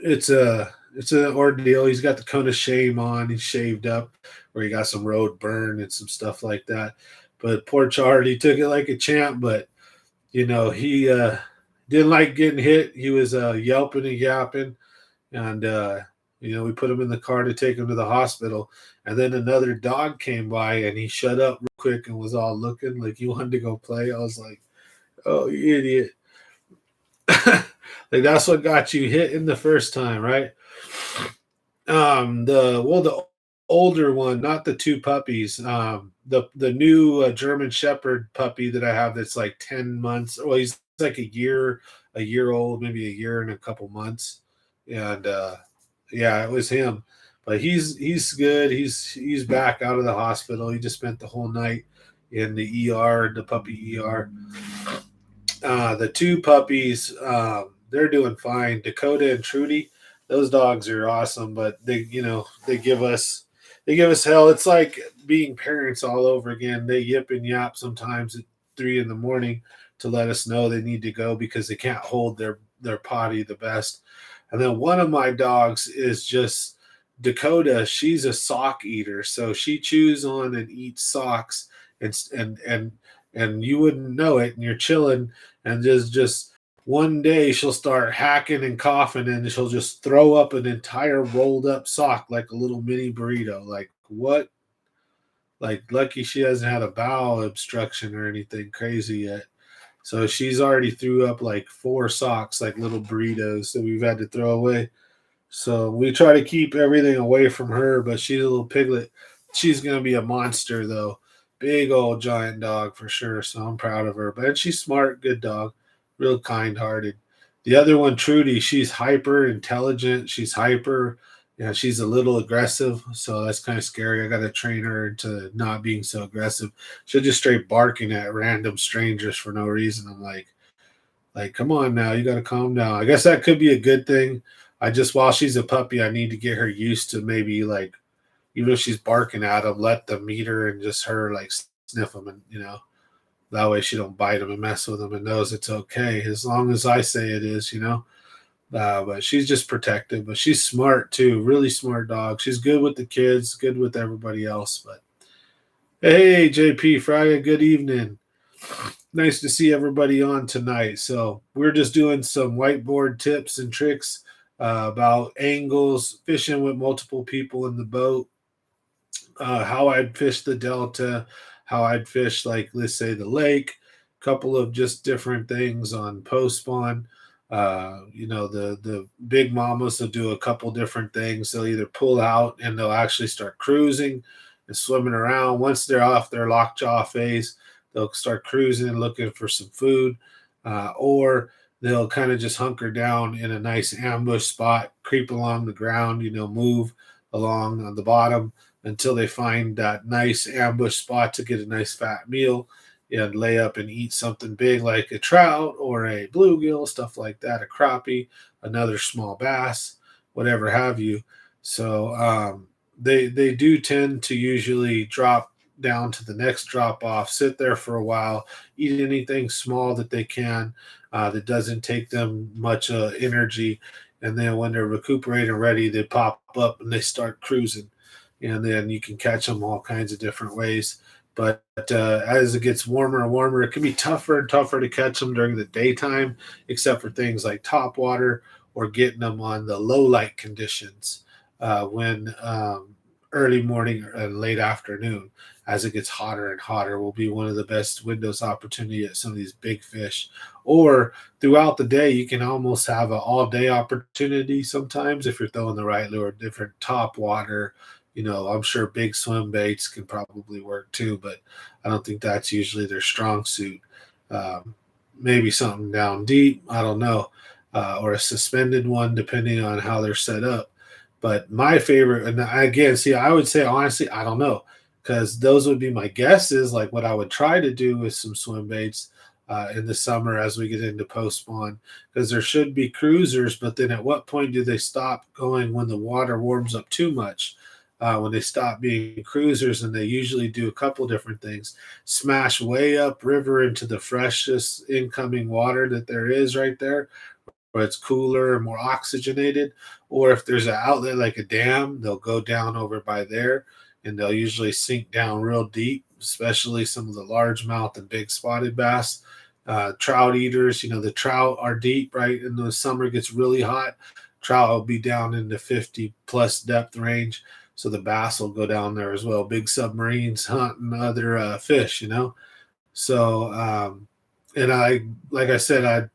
it's an ordeal. He's got the cone of shame on. He's shaved up, where he got some road burn and some stuff like that. But poor Charlie took it like a champ. But he didn't like getting hit. He was yelping and yapping, and we put him in the car to take him to the hospital. And then another dog came by, and he shut up real quick and was all looking like he wanted to go play. I was like, "Oh, you idiot!" Like that's what got you hit in the first time, right? The older one, not the two puppies. The new German Shepherd puppy that I have that's like 10 months. Well, he's like a year old, maybe a year and a couple months, and yeah, it was him. But he's good. He's back out of the hospital. He just spent the whole night in the ER, the puppy ER. The two puppies, they're doing fine. Dakota and Trudy, those dogs are awesome, but they give us hell. It's like being parents all over again. They yip and yap sometimes at 3 in the morning to let us know they need to go because they can't hold their potty the best. And then one of my dogs is just Dakota. She's a sock eater, so she chews on and eats socks, and you wouldn't know it, and you're chilling, and just one day she'll start hacking and coughing, and she'll just throw up an entire rolled up sock like a little mini burrito. Like what? Like lucky she hasn't had a bowel obstruction or anything crazy yet. So she's already threw up like 4 socks, like little burritos that we've had to throw away. So we try to keep everything away from her, but she's a little piglet. She's gonna be a monster though. Big old giant dog for sure. So I'm proud of her. But she's smart, good dog, real kind hearted. The other one, Trudy, she's hyper intelligent. She's hyper. Yeah, she's a little aggressive, so that's kind of scary. I got to train her into not being so aggressive. She'll just straight barking at random strangers for no reason. I'm like, come on now, you got to calm down. I guess that could be a good thing. While she's a puppy, I need to get her used to maybe like, even if she's barking at them, let them meet her and just her like sniff them, and that way she don't bite them and mess with them and knows it's okay as long as I say it is. But she's just protective, but she's smart too, really smart dog. She's good with the kids, good with everybody else. But hey, JP Fraga, good evening. Nice to see everybody on tonight. So we're just doing some whiteboard tips and tricks about angles, fishing with multiple people in the boat, how I'd fish the delta, how I'd fish, like, let's say the lake, a couple of just different things on post spawn. The big mamas will do a couple different things. They'll either pull out and they'll actually start cruising and swimming around. Once they're off their lockjaw phase, they'll start cruising and looking for some food, or they'll kind of just hunker down in a nice ambush spot, creep along the ground, move along on the bottom until they find that nice ambush spot to get a nice fat meal and lay up and eat something big like a trout or a bluegill, stuff like that, a crappie, another small bass, whatever have you. So they do tend to usually drop down to the next drop off, sit there for a while, eat anything small that they can. that doesn't take them much energy. And then when they're recuperating ready, they pop up and they start cruising. And then you can catch them all kinds of different ways. But as it gets warmer and warmer, it can be tougher and tougher to catch them during the daytime, except for things like top water or getting them on the low light conditions when early morning and late afternoon. As it gets hotter and hotter, will be one of the best windows opportunity at some of these big fish. Or throughout the day, you can almost have an all day opportunity sometimes if you're throwing the right lure, different top water. I'm sure big swim baits can probably work too, but I don't think that's usually their strong suit. Um, Maybe something down deep, I don't know, or a suspended one, depending on how they're set up. But my favorite, and again, see, I would say honestly, I don't know, because those would be my guesses. Like what I would try to do with some swim baits in the summer as we get into post spawn, because there should be cruisers, but then at what point do they stop going when the water warms up too much? When they stop being cruisers, and they usually do a couple different things: smash way up river into the freshest incoming water that there is right there, where it's cooler and more oxygenated. Or if there's an outlet like a dam, they'll go down over by there, and they'll usually sink down real deep, especially some of the largemouth and big spotted bass. Trout eaters, the trout are deep, right? In the summer, it gets really hot. Trout will be down in the 50 plus depth range. So the bass will go down there as well. Big submarines hunting other fish. So, and like I said, I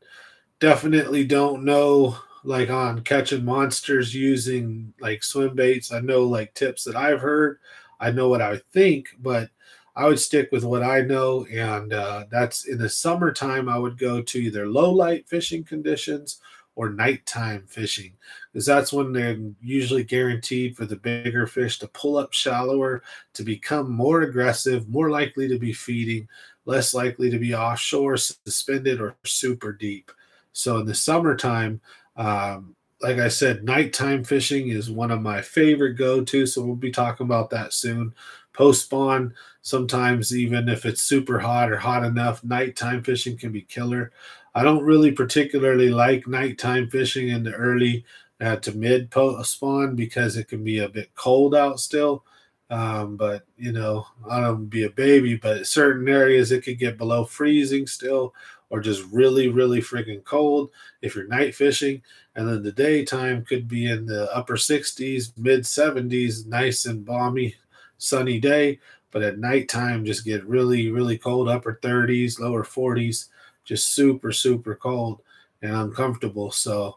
definitely don't know like on catching monsters using like swim baits. I know like tips that I've heard. I know what I think, but I would stick with what I know. And that's in the summertime, I would go to either low light fishing conditions or nighttime fishing, because that's when they're usually guaranteed for the bigger fish to pull up shallower, to become more aggressive, more likely to be feeding, less likely to be offshore, suspended, or super deep. So in the summertime, like I said, nighttime fishing is one of my favorite go-to. So we'll be talking about that soon. Post spawn, sometimes even if it's super hot or hot enough, nighttime fishing can be killer. I don't really particularly like nighttime fishing in the early to mid post spawn, because it can be a bit cold out still. But I don't be a baby, but certain areas it could get below freezing still, or just really, really freaking cold if you're night fishing. And then the daytime could be in the upper 60s, mid 70s, nice and balmy, sunny day. But at nighttime, just get really, really cold, upper 30s, lower 40s, just super, super cold and uncomfortable. So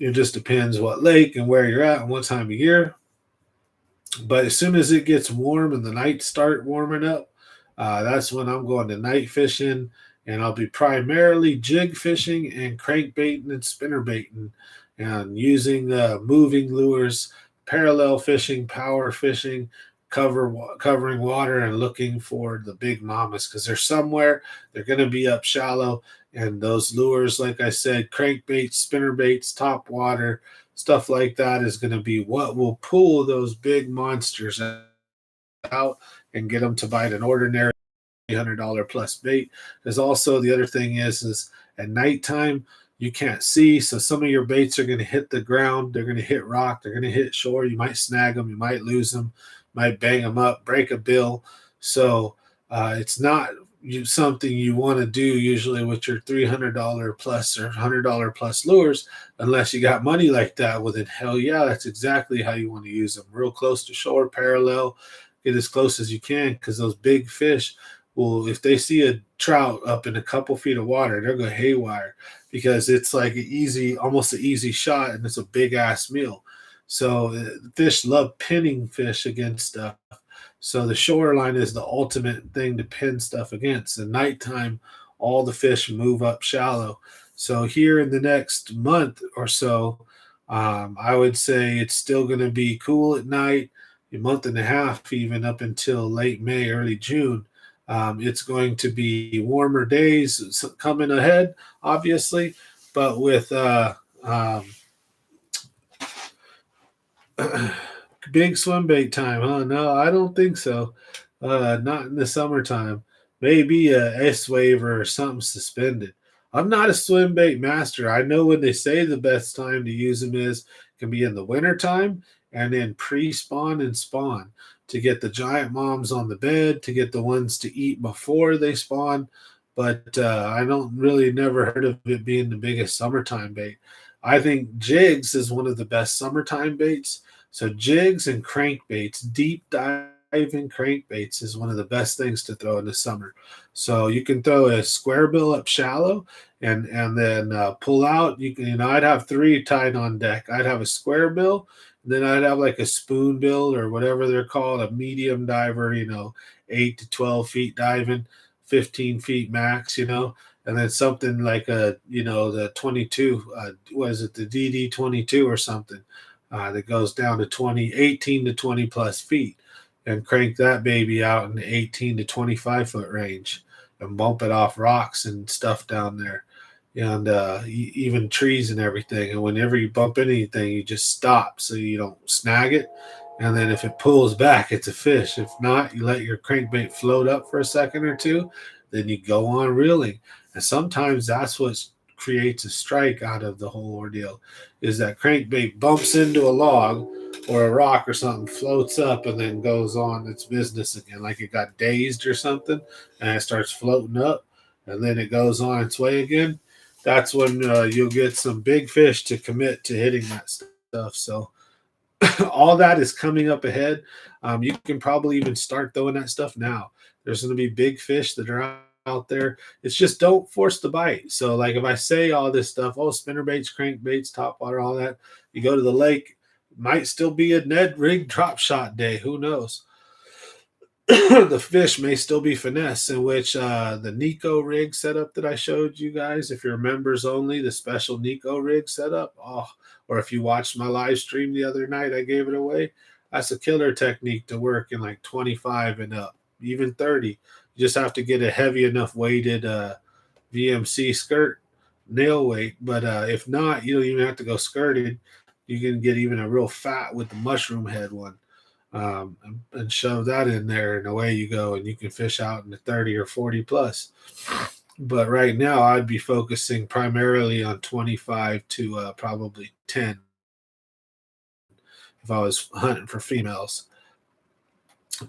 it just depends what lake and where you're at and what time of year. But as soon as it gets warm and the nights start warming up, that's when I'm going to night fishing, and I'll be primarily jig fishing and crankbaiting and spinner baiting, and using moving lures, parallel fishing, power fishing, covering water and looking for the big mamas, because they're somewhere. They're going to be up shallow, and those lures, like I said, crankbaits, spinner baits, top water, stuff like that is going to be what will pull those big monsters out and get them to bite an ordinary $300 plus bait. Because also the other thing is at nighttime you can't see, so some of your baits are going to hit the ground, they're going to hit rock, they're going to hit shore. You might snag them, you might lose them, might bang them up, break a bill. So it's not something you want to do usually with your $300 plus or $100 plus lures, unless you got money like that. Well, then hell yeah, that's exactly how you want to use them. Real close to shore, parallel, get as close as you can, because those big fish will, if they see a trout up in a couple feet of water, they'll go haywire, because it's like almost an easy shot, and it's a big ass meal. So fish love pinning fish against stuff. So the shoreline is the ultimate thing to pin stuff against. At nighttime, all the fish move up shallow. So here in the next month or so, I would say it's still going to be cool at night, a month and a half, even up until late May, early June. It's going to be warmer days coming ahead, obviously, but with big swim bait time, huh? No, I don't think so. Not in the summertime. Maybe a S wave or something suspended. I'm not a swim bait master. I know when they say the best time to use them is can be in the winter time and then pre-spawn and spawn to get the giant moms on the bed, to get the ones to eat before they spawn. But I don't really never heard of it being the biggest summertime bait. I think jigs is one of the best summertime baits. So jigs and crankbaits, deep diving crankbaits, is one of the best things to throw in the summer. So you can throw a square bill up shallow and then pull out. You can, I'd have three tied on deck. I'd have a square bill, and then I'd have like a spoon bill or whatever they're called, a medium diver. 8 to 12 feet diving, 15 feet max. And then something like the 22. Was it the DD 22 or something that goes down to 18 to 20 plus feet, and crank that baby out in the 18 to 25 foot range and bump it off rocks and stuff down there and even trees and everything. And whenever you bump into anything, you just stop so you don't snag it. And then if it pulls back, it's a fish. If not, you let your crankbait float up for a second or two, then you go on reeling. And sometimes that's what creates a strike out of the whole ordeal, is that crankbait bumps into a log or a rock or something, floats up, and then goes on its business again, like it got dazed or something, and it starts floating up, and then it goes on its way again. That's when you'll get some big fish to commit to hitting that stuff. So all that is coming up ahead. You can probably even start throwing that stuff now. There's going to be big fish that are out there. It's just don't force the bite. So, like if I say all this stuff, spinner baits, crankbaits, top water, all that, you go to the lake, might still be a Ned rig drop shot day. Who knows? The fish may still be finesse, in which the Nico rig setup that I showed you guys, if you're members only, the special Nico rig setup, or if you watched my live stream the other night, I gave it away. That's a killer technique to work in like 25 and up, even 30. You just have to get a heavy enough weighted VMC skirt, nail weight. But if not, you don't even have to go skirted. You can get even a real fat with the mushroom head one, and shove that in there, and away you go, and you can fish out in the 30 or 40 plus. But right now, I'd be focusing primarily on 25 to probably 10 if I was hunting for females.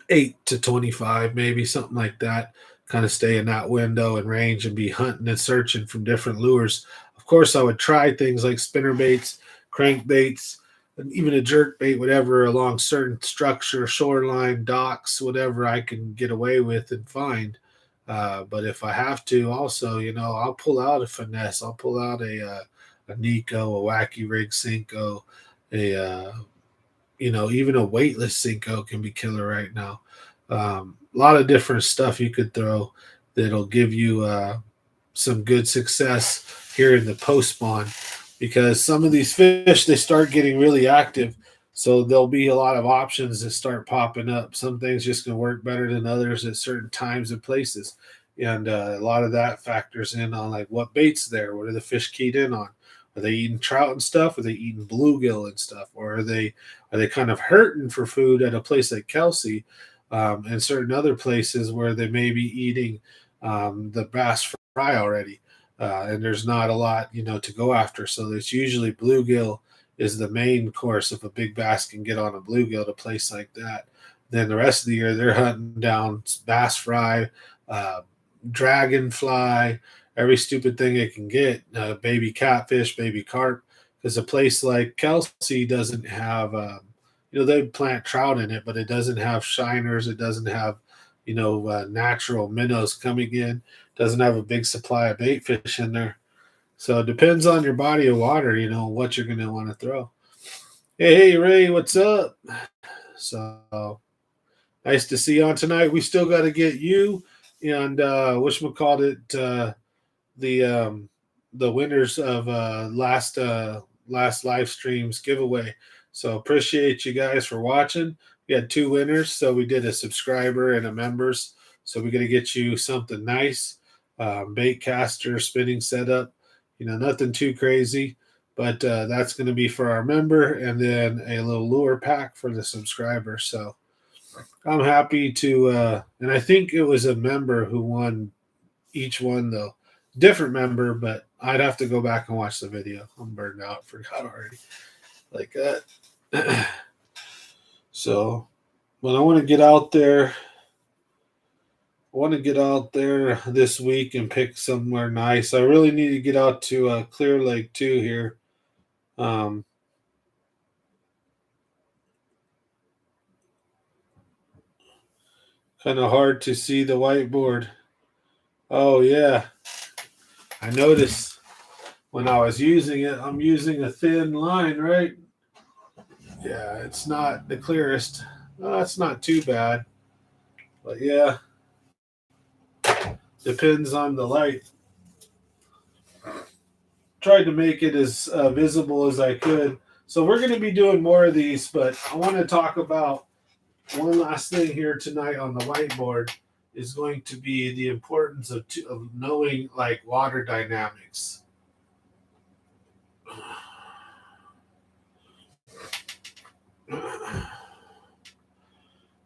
8 to 25, maybe something like that. Kind of stay in that window and range and be hunting and searching from different lures. Of course, I would try things like spinner baits, crankbaits, and even a jerk bait, whatever, along certain structure, shoreline, docks, whatever I can get away with and find. But if I have to, also, I'll pull out a finesse. I'll pull out a Nico, a wacky rig Cinco, a even a weightless Cinco can be killer right now. A lot of different stuff you could throw that'll give you some good success here in the post spawn, because some of these fish, they start getting really active. So there'll be a lot of options that start popping up. Some things just can work better than others at certain times and places. And a lot of that factors in on like what bait's there. What are the fish keyed in on? Are they eating trout and stuff? Are they eating bluegill and stuff? Or are they kind of hurting for food at a place like Kelsey, and certain other places where they may be eating the bass fry already, and there's not a lot to go after. So it's usually bluegill is the main course. If a big bass can get on a bluegill at a place like that, then the rest of the year they're hunting down bass fry, dragonfly, every stupid thing it can get, baby catfish, baby carp, because a place like Kelsey doesn't have, they plant trout in it, but it doesn't have shiners. It doesn't have, natural minnows coming in. Doesn't have a big supply of bait fish in there. So it depends on your body of water, what you're going to want to throw. Hey, Ray, what's up? So nice to see you on tonight. We still got to get you and whatchamacallit, the winners of last live stream's giveaway. So appreciate you guys for watching. We had 2 winners, so we did a subscriber and a members. So we're gonna get you something nice, bait caster, spinning setup. Nothing too crazy, but that's gonna be for our member, and then a little lure pack for the subscriber. So I'm happy to, and I think it was a member who won each one though. different member, but I'd have to go back and watch the video. I'm burned out, forgot already. Like that. So, but I want to get out there. I want to get out there this week and pick somewhere nice. I really need to get out to Clear Lake too here. Kind of hard to see the whiteboard. Oh yeah, I noticed when I was using it, I'm using a thin line, right? Yeah, it's not the clearest. It's not too bad, but yeah, depends on the light. Tried to make it as visible as I could. So we're going to be doing more of these, but I want to talk about one last thing here tonight on the whiteboard is going to be the importance of knowing like water dynamics.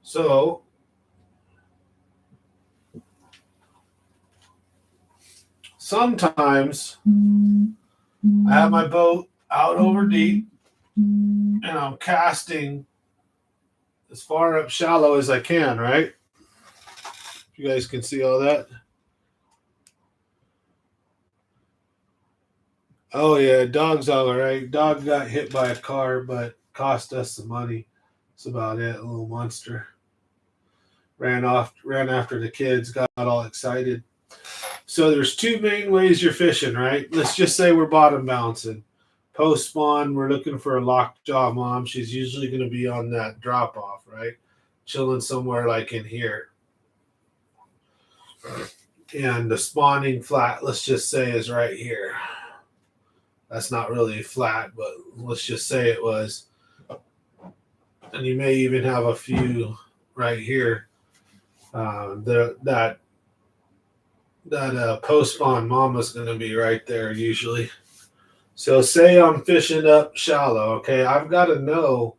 So sometimes I have my boat out over deep and I'm casting as far up shallow as I can, right? You guys can see all that. Oh yeah, dog's all right. Dog got hit by a car, but cost us some money. That's about it. A little monster. Ran after the kids, got all excited. So there's two main ways you're fishing, right? Let's just say we're bottom bouncing. Post spawn, we're looking for a lockjaw mom. She's usually going to be on that drop off, right? Chilling somewhere like in here. And the spawning flat, let's just say, is right here. That's not really flat, but let's just say it was. And you may even have a few right here. That post spawn mama's going to be right there usually. So say I'm fishing up shallow, okay? I've got to know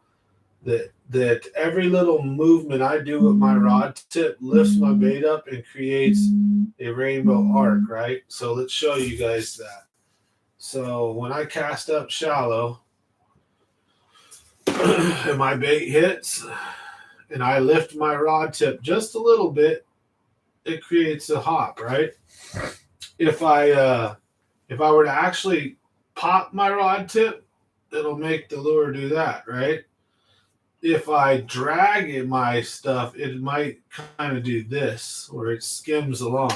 that every little movement I do with my rod tip lifts my bait up and creates a rainbow arc, right? So let's show you guys that. So when I cast up shallow and my bait hits and I lift my rod tip just a little bit, it creates a hop, right? If I were to actually pop my rod tip, it'll make the lure do that, right? If I drag my stuff, it might kind of do this, where it skims along.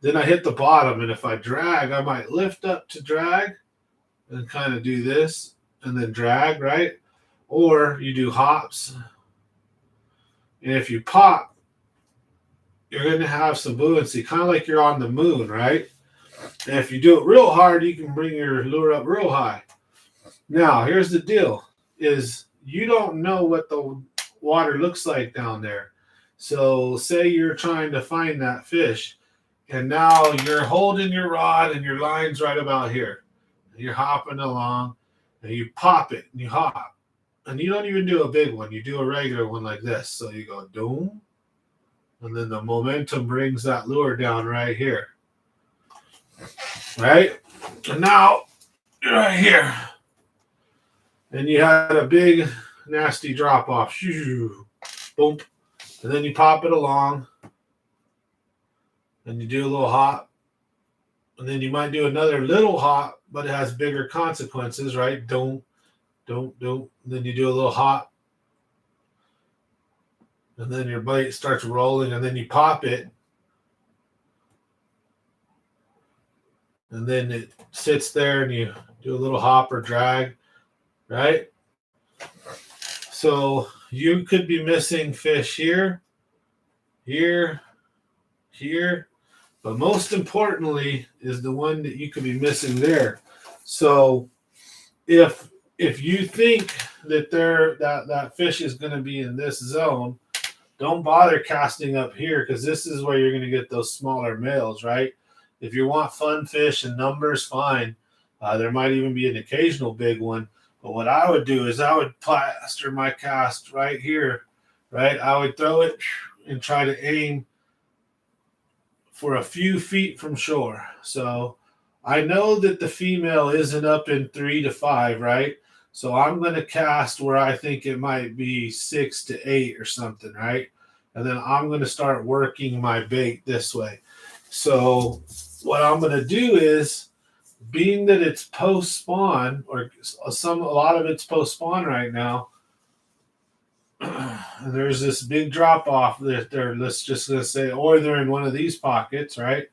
Then I hit the bottom, and if I drag, I might lift up to drag and kind of do this, and then drag, right? Or you do hops. And if you pop, you're going to have some buoyancy, kind of like you're on the moon, right? And if you do it real hard, you can bring your lure up real high. Now, here's the deal, is you don't know what the water looks like down there. So say you're trying to find that fish, and now you're holding your rod and your line's right about here. And you're hopping along, and you pop it, and you hop. And you don't even do a big one. You do a regular one like this. So you go, doom, and then the momentum brings that lure down right here. Right? And now you're right here. And you had a big, nasty drop off. Boom. And then you pop it along. And you do a little hop. And then you might do another little hop, but it has bigger consequences, right? Don't. And then you do a little hop. And then your bait starts rolling, and then you pop it. And then it sits there, and you do a little hop or drag, right? So you could be missing fish here, but most importantly is the one that you could be missing there. So if you think that that fish is going to be in this zone, don't bother casting up here, because this is where you're going to get those smaller males, right? If you want fun fish and numbers, fine. There might even be an occasional big one. But what I would do is I would plaster my cast right here, right? I would throw it and try to aim for a few feet from shore. So I know that the female isn't up in 3 to 5, right? So I'm going to cast where I think it might be 6 to 8 or something, right? And then I'm going to start working my bait this way. So what I'm going to do is, being that it's post spawn, or a lot of it's post spawn right now, there's this big drop off that they're, let's just say, or they're in one of these pockets, right?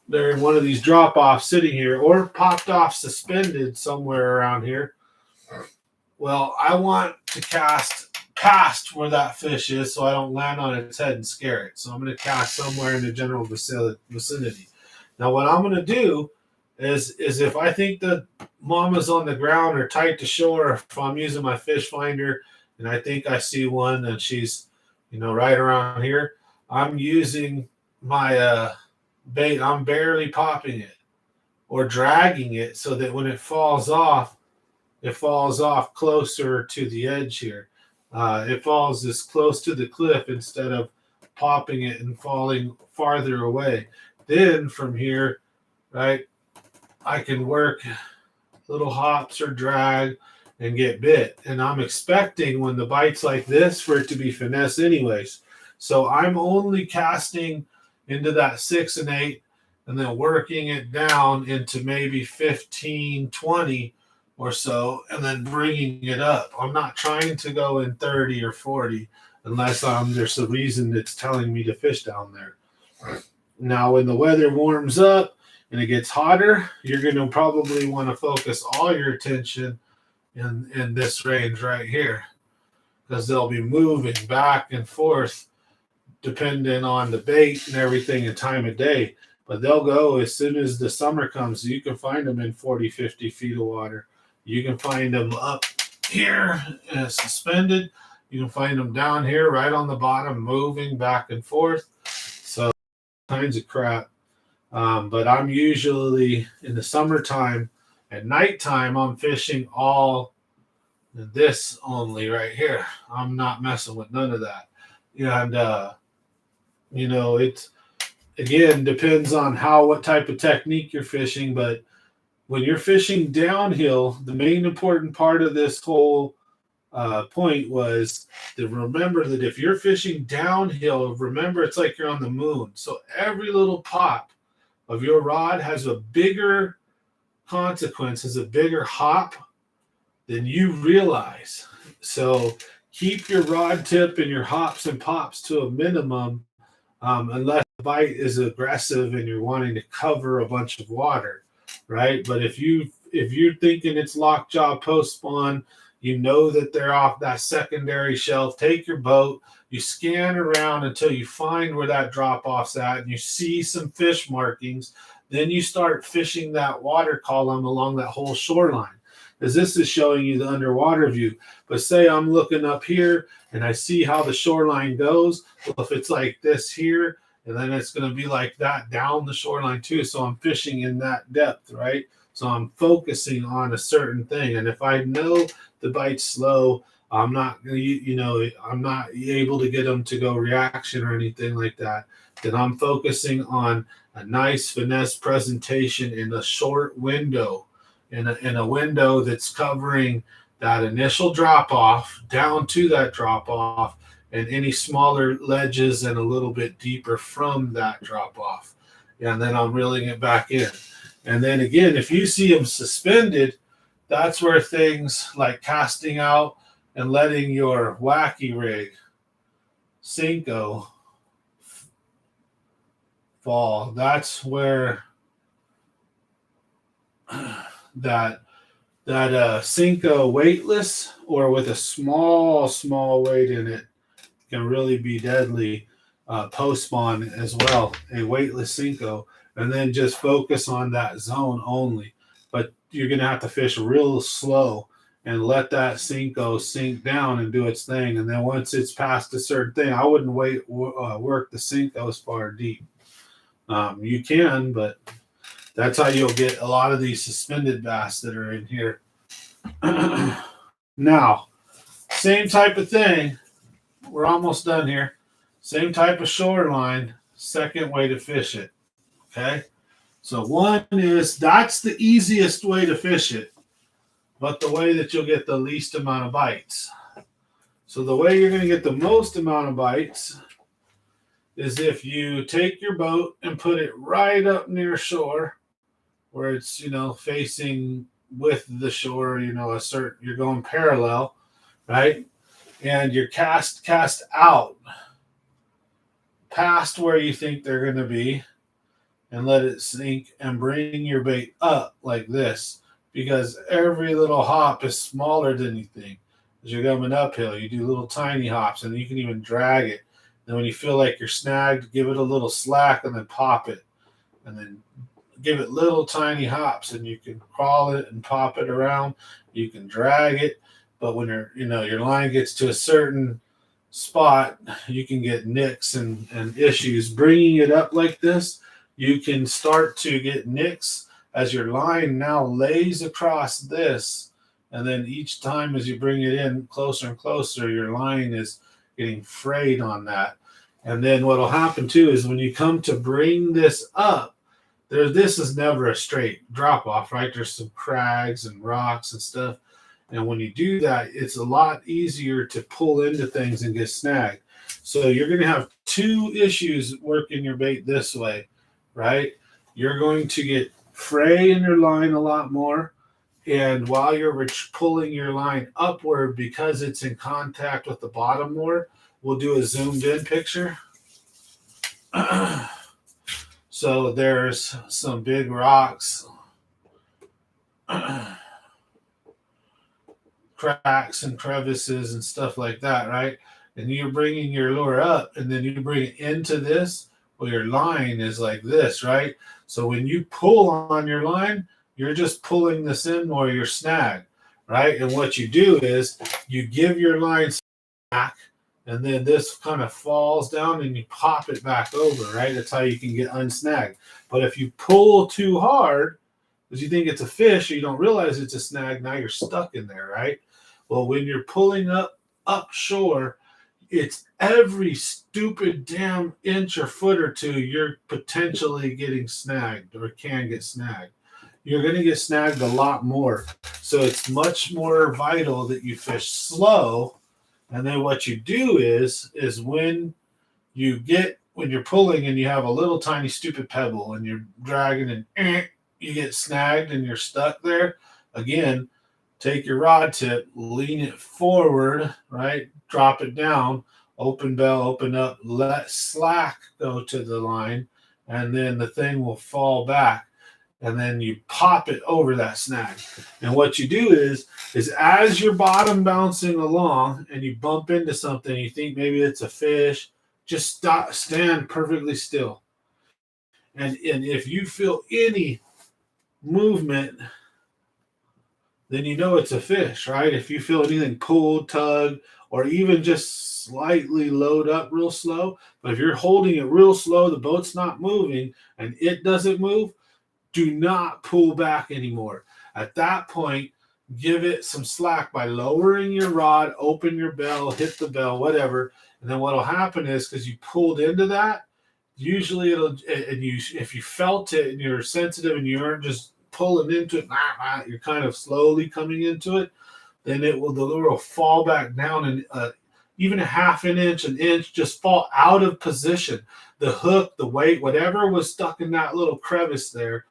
They're in one of these drop offs sitting here, or popped off suspended somewhere around here. Well, I want to cast past where that fish is so I don't land on its head and scare it. So I'm going to cast somewhere in the general vicinity. Now, what I'm going to do is if I think the mama's on the ground or tight to shore, if I'm using my fish finder and I think I see one and she's, right around here, I'm using my bait. I'm barely popping it or dragging it so that when it falls off closer to the edge here. It falls as close to the cliff instead of popping it and falling farther away. Then from here, right, I can work little hops or drag and get bit. And I'm expecting when the bite's like this for it to be finesse anyways. So I'm only casting into that 6 and 8 and then working it down into maybe 15, 20 or so, and then bringing it up. I'm not trying to go in 30 or 40 unless there's a reason that's telling me to fish down there. Now, when the weather warms up and it gets hotter, you're going to probably want to focus all your attention in this range right here, because they'll be moving back and forth depending on the bait and everything and time of day. But they'll go as soon as the summer comes. You can find them in 40, 50 feet of water. You can find them up here suspended. You can find them down here right on the bottom moving back and forth. So kinds of crap. But I'm usually in the summertime, at nighttime, I'm fishing all this only right here. I'm not messing with none of that. And, it's, again, depends on what type of technique you're fishing. But when you're fishing downhill, the main important part of this whole point was to remember that if you're fishing downhill, remember it's like you're on the moon. So every little pop of your rod has a bigger consequence, has a bigger hop than you realize. So keep your rod tip and your hops and pops to a minimum, unless the bite is aggressive and you're wanting to cover a bunch of water, right? But if you're thinking it's lockjaw post spawn, that they're off that secondary shelf, take your boat, you scan around until you find where that drop off's at and you see some fish markings. Then you start fishing that water column along that whole shoreline, because this is showing you the underwater view. But say I'm looking up here and I see how the shoreline goes. Well, if it's like this here, and then it's going to be like that down the shoreline too. So I'm fishing in that depth, right? So I'm focusing on a certain thing. And if I know the bite's slow, I'm not able to get them to go reaction or anything like that, then I'm focusing on a nice finesse presentation in a short window, in a window that's covering that initial drop off down to that drop off and any smaller ledges and a little bit deeper from that drop off. And then I'm reeling it back in. And then again, if you see them suspended, that's where things like casting out and letting your wacky rig Cinco fall. That's where that Cinco weightless or with a small weight in it can really be deadly post spawn as well. A weightless Cinco, and then just focus on that zone only. But you're going to have to fish real slow and let that Cinco sink down and do its thing. And then once it's past a certain thing, I wouldn't work the Cincos far deep. You can, but that's how you'll get a lot of these suspended bass that are in here. Now, same type of thing. We're almost done here. Same type of shoreline. second way to fish it. Okay. So one is, that's the easiest way to fish it, but the way that you'll get the least amount of bites. So the way you're going to get the most amount of bites is if you take your boat and put it right up near shore, where it's, facing with the shore, you're going parallel, right? And you're cast out past where you think they're going to be, and let it sink and bring your bait up like this, because every little hop is smaller than you think. As you're coming uphill, you do little tiny hops, and you can even drag it. Then when you feel like you're snagged, give it a little slack and then pop it, and then give it little tiny hops, and you can crawl it and pop it around. You can drag it, but when your line gets to a certain spot, you can get nicks and issues. Bringing it up like this, you can start to get nicks as your line now lays across this, and then each time as you bring it in closer and closer, your line is getting frayed on that. And then what will happen too is when you come to bring this up, this is never a straight drop off, right? There's some crags and rocks and stuff. And when you do that, it's a lot easier to pull into things and get snagged. So you're going to have two issues working your bait this way, right? You're going to get fray in your line a lot more. And while you're pulling your line upward, because it's in contact with the bottom more, we'll do a zoomed in picture. So there's some big rocks, cracks and crevices and stuff like that, right? And you're bringing your lure up, and then you bring it into this. Well, your line is like this, right? So when you pull on your line, you're just pulling this in more, you're snagged, right? And what you do is you give your line back, and then this kind of falls down and you pop it back over, right? That's how you can get unsnagged. But if you pull too hard, because you think it's a fish, or you don't realize it's a snag, now you're stuck in there, right? Well, when you're pulling up shore, it's every stupid damn inch or foot or two you're potentially getting snagged or can get snagged. You're going to get snagged a lot more. So it's much more vital that you fish slow. And then what you do is when you're pulling and you have a little tiny stupid pebble and you're dragging and you get snagged and you're stuck there, again, take your rod tip, lean it forward, right? Drop it down, open bell, open up, let slack go to the line, and then the thing will fall back. And then you pop it over that snag. And what you do is as you're bottom bouncing along and you bump into something, you think maybe it's a fish, just stand perfectly still. And if you feel any movement, then you know it's a fish, right? If you feel anything pull, tug, or even just slightly load up real slow, but if you're holding it real slow, the boat's not moving, and it doesn't move, do not pull back anymore. At that point, give it some slack by lowering your rod, open your bell, hit the bell, whatever. And then what will happen is, because you pulled into that, usually if you felt it and you're sensitive and you aren't just pulling into it, you're kind of slowly coming into it, then the lure will fall back down, and even a half an inch, just fall out of position. The hook, the weight, whatever was stuck in that little crevice there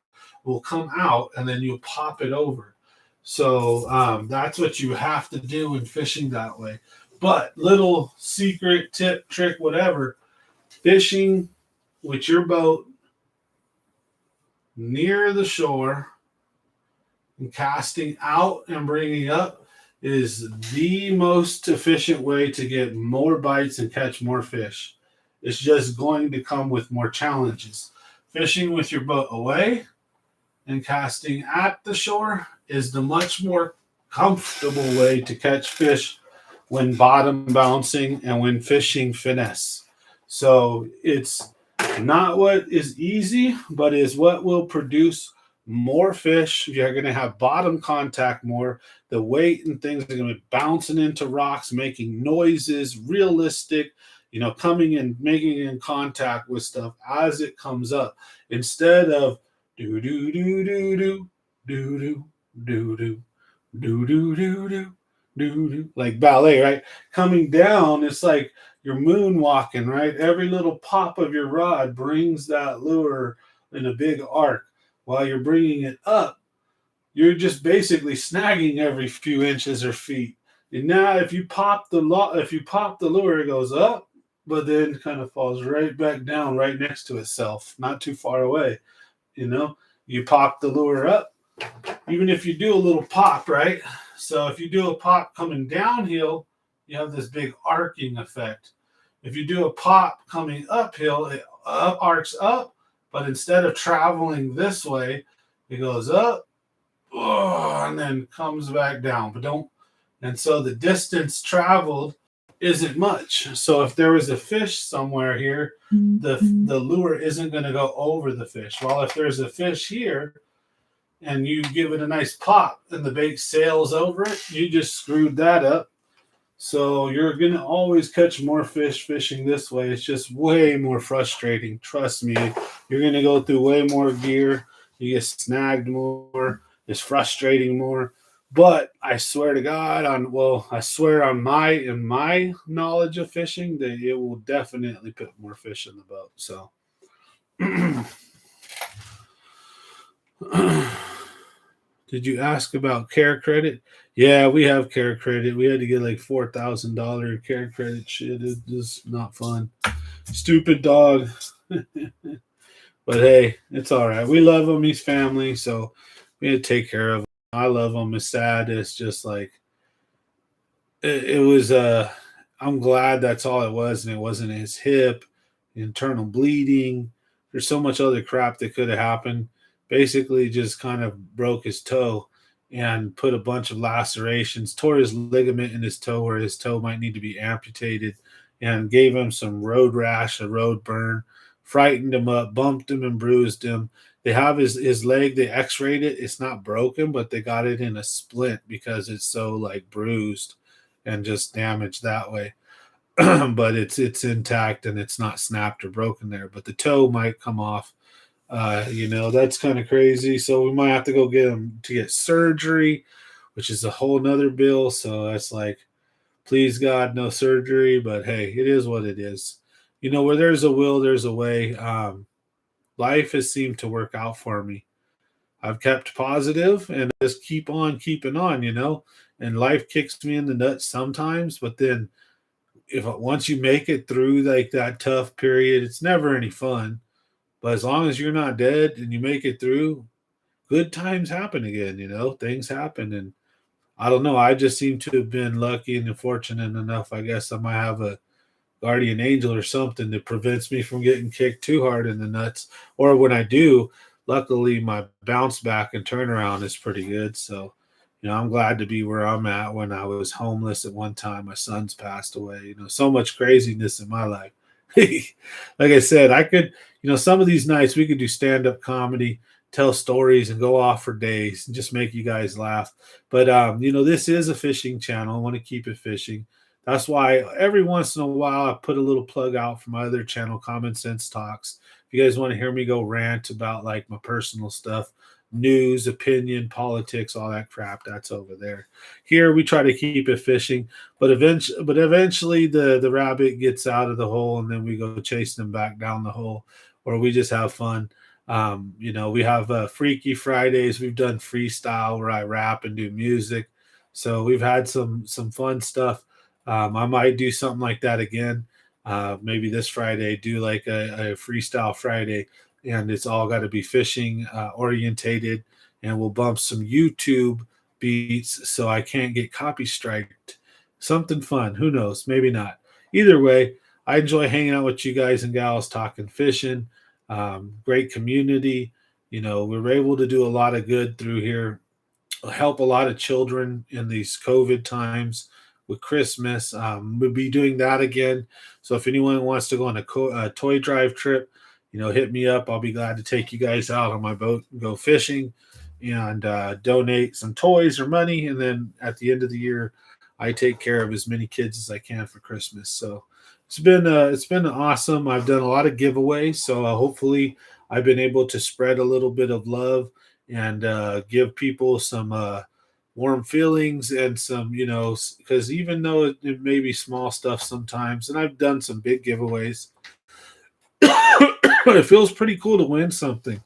will come out, and then you'll pop it over. So that's what you have to do in fishing that way. But little secret tip, trick, whatever, fishing with your boat near the shore and casting out and bringing up is the most efficient way to get more bites and catch more fish. It's just going to come with more challenges. Fishing with your boat away and casting at the shore is the much more comfortable way to catch fish when bottom bouncing and when fishing finesse. So it's not what is easy, but is what will produce more fish. You're going to have bottom contact more. The weight and things are going to be bouncing into rocks, making noises, realistic. coming and making in contact with stuff as it comes up, instead of do do do do do do do do do do do do do do do, like ballet, right? Coming down, it's like you're moonwalking, right? Every little pop of your rod brings that lure in a big arc. While you're bringing it up, you're just basically snagging every few inches or feet. And now, if you pop the lure, it goes up, but then kind of falls right back down, right next to itself, not too far away. You pop the lure up, even if you do a little pop, right? So if you do a pop coming downhill, you have this big arcing effect. If you do a pop coming uphill, it arcs up, but instead of traveling this way, it goes up, and then comes back down. And so the distance traveled isn't much. So if there was a fish somewhere here, the lure isn't going to go over the fish. While if there's a fish here, and you give it a nice pop and the bait sails over it, you just screwed that up. So you're going to always catch more fish fishing this way. It's just way more frustrating. Trust me. You're going to go through way more gear. You get snagged more. It's frustrating more. But I swear to God, I swear on my knowledge of fishing, that it will definitely put more fish in the boat. So did you ask about care credit? Yeah, we have care credit. We had to get like $4,000 care credit. Shit, it's just not fun. Stupid dog. But hey, it's all right. We love him. He's family, so we had to take care of him. I love him. It's sad. It's just like it was. I'm glad that's all it was, and it wasn't his hip, internal bleeding. There's so much other crap that could have happened. Basically, just kind of broke his toe and put a bunch of lacerations, tore his ligament in his toe where his toe might need to be amputated, and gave him some road rash, a road burn, frightened him up, bumped him and bruised him. They have his leg, they x-rayed it. It's not broken, but they got it in a splint because it's so like bruised and just damaged that way. But it's intact and it's not snapped or broken there. But the toe might come off. That's kind of crazy. So we might have to go get him to get surgery, which is a whole nother bill. So that's like, please God, no surgery. But hey, it is what it is. Where there's a will, there's a way. Life has seemed to work out for me. I've kept positive and just keep on keeping on, and life kicks me in the nuts sometimes, but then once you make it through like that tough period, it's never any fun. But as long as you're not dead and you make it through, good times happen again, things happen. And I don't know, I just seem to have been lucky and fortunate enough. I guess I might have a guardian angel or something that prevents me from getting kicked too hard in the nuts. Or when I do, luckily my bounce back and turnaround is pretty good. So, I'm glad to be where I'm at. When I was homeless at one time, my son's passed away. So much craziness in my life. Like I said, I could, some of these nights we could do stand-up comedy, tell stories and go off for days and just make you guys laugh. But, this is a fishing channel. I want to keep it fishing. That's why every once in a while I put a little plug out for my other channel, Common Sense Talks. If you guys want to hear me go rant about like my personal stuff, news, opinion, politics, all that crap, that's over there. Here we try to keep it fishing, but eventually the rabbit gets out of the hole and then we go chasing him back down the hole, or we just have fun. We have Freaky Fridays. We've done freestyle where I rap and do music. So we've had some fun stuff. I might do something like that again. Maybe this Friday, do like a freestyle Friday, and it's all got to be fishing orientated, and we'll bump some YouTube beats so I can't get copy striked. Something fun. Who knows? Maybe not. Either way, I enjoy hanging out with you guys and gals talking fishing. Great community. We're able to do a lot of good through here. Help a lot of children in these COVID times with Christmas. We'll be doing that again. So if anyone wants to go on a toy drive trip, hit me up. I'll be glad to take you guys out on my boat and go fishing and donate some toys or money. And then at the end of the year, I take care of as many kids as I can for Christmas. So it's been awesome. I've done a lot of giveaways, so hopefully I've been able to spread a little bit of love and give people some warm feelings and some, because even though it may be small stuff sometimes, and I've done some big giveaways, it feels pretty cool to win something.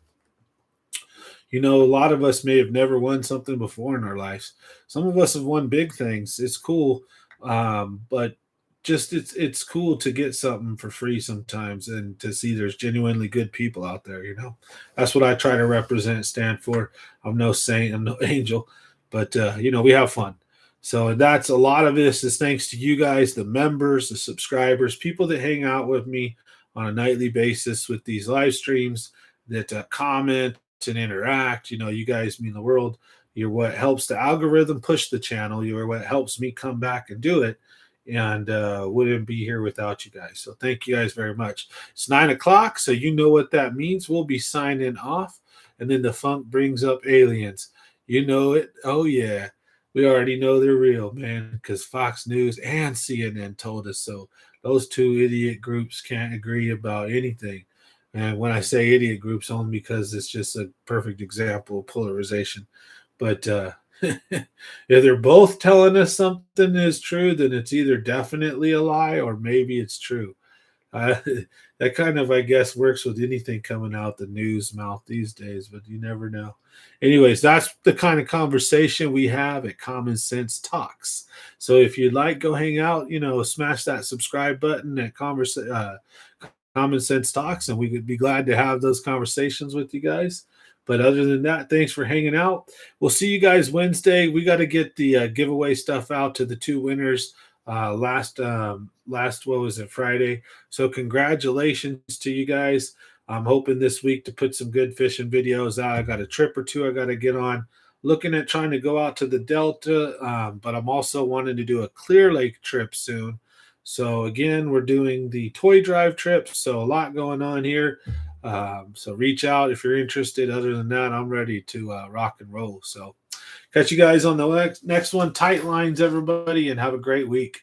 A lot of us may have never won something before in our lives. Some of us have won big things. It's cool, but just it's cool to get something for free sometimes, and to see there's genuinely good people out there. That's what I try to represent, stand for. I'm no saint, I'm no angel, but we have fun. So that's a lot of this is thanks to you guys, the members, the subscribers, people that hang out with me on a nightly basis with these live streams, that comment and interact. You guys mean the world. You're what helps the algorithm push the channel. You're what helps me come back and do it. And wouldn't be here without you guys. So thank you guys very much. It's 9 o'clock, so you know what that means. We'll be signing off. And then the funk brings up aliens. You know it. Oh, yeah. We already know they're real, man, because Fox News and CNN told us so. Those two idiot groups can't agree about anything. And when I say idiot groups, only because it's just a perfect example of polarization. But if they're both telling us something is true, then it's either definitely a lie or maybe it's true. Uh, that kind of, I guess, works with anything coming out the news mouth these days, but you never know. Anyways, that's the kind of conversation we have at Common Sense Talks. So if you'd like, go hang out, smash that subscribe button at Common Sense Talks, and we would be glad to have those conversations with you guys. But other than that, thanks for hanging out. We'll see you guys Wednesday. We got to get the giveaway stuff out to the two winners last what was it, Friday. So congratulations to you guys. I'm hoping this week to put some good fishing videos out. I got a trip or two I got to get on. Looking at trying to go out to the Delta, but I'm also wanting to do a Clear Lake trip soon. So again, we're doing the toy drive trip. So a lot going on here. So reach out if you're interested. Other than that, I'm ready to rock and roll. So catch you guys on the next one. Tight lines, everybody, and have a great week.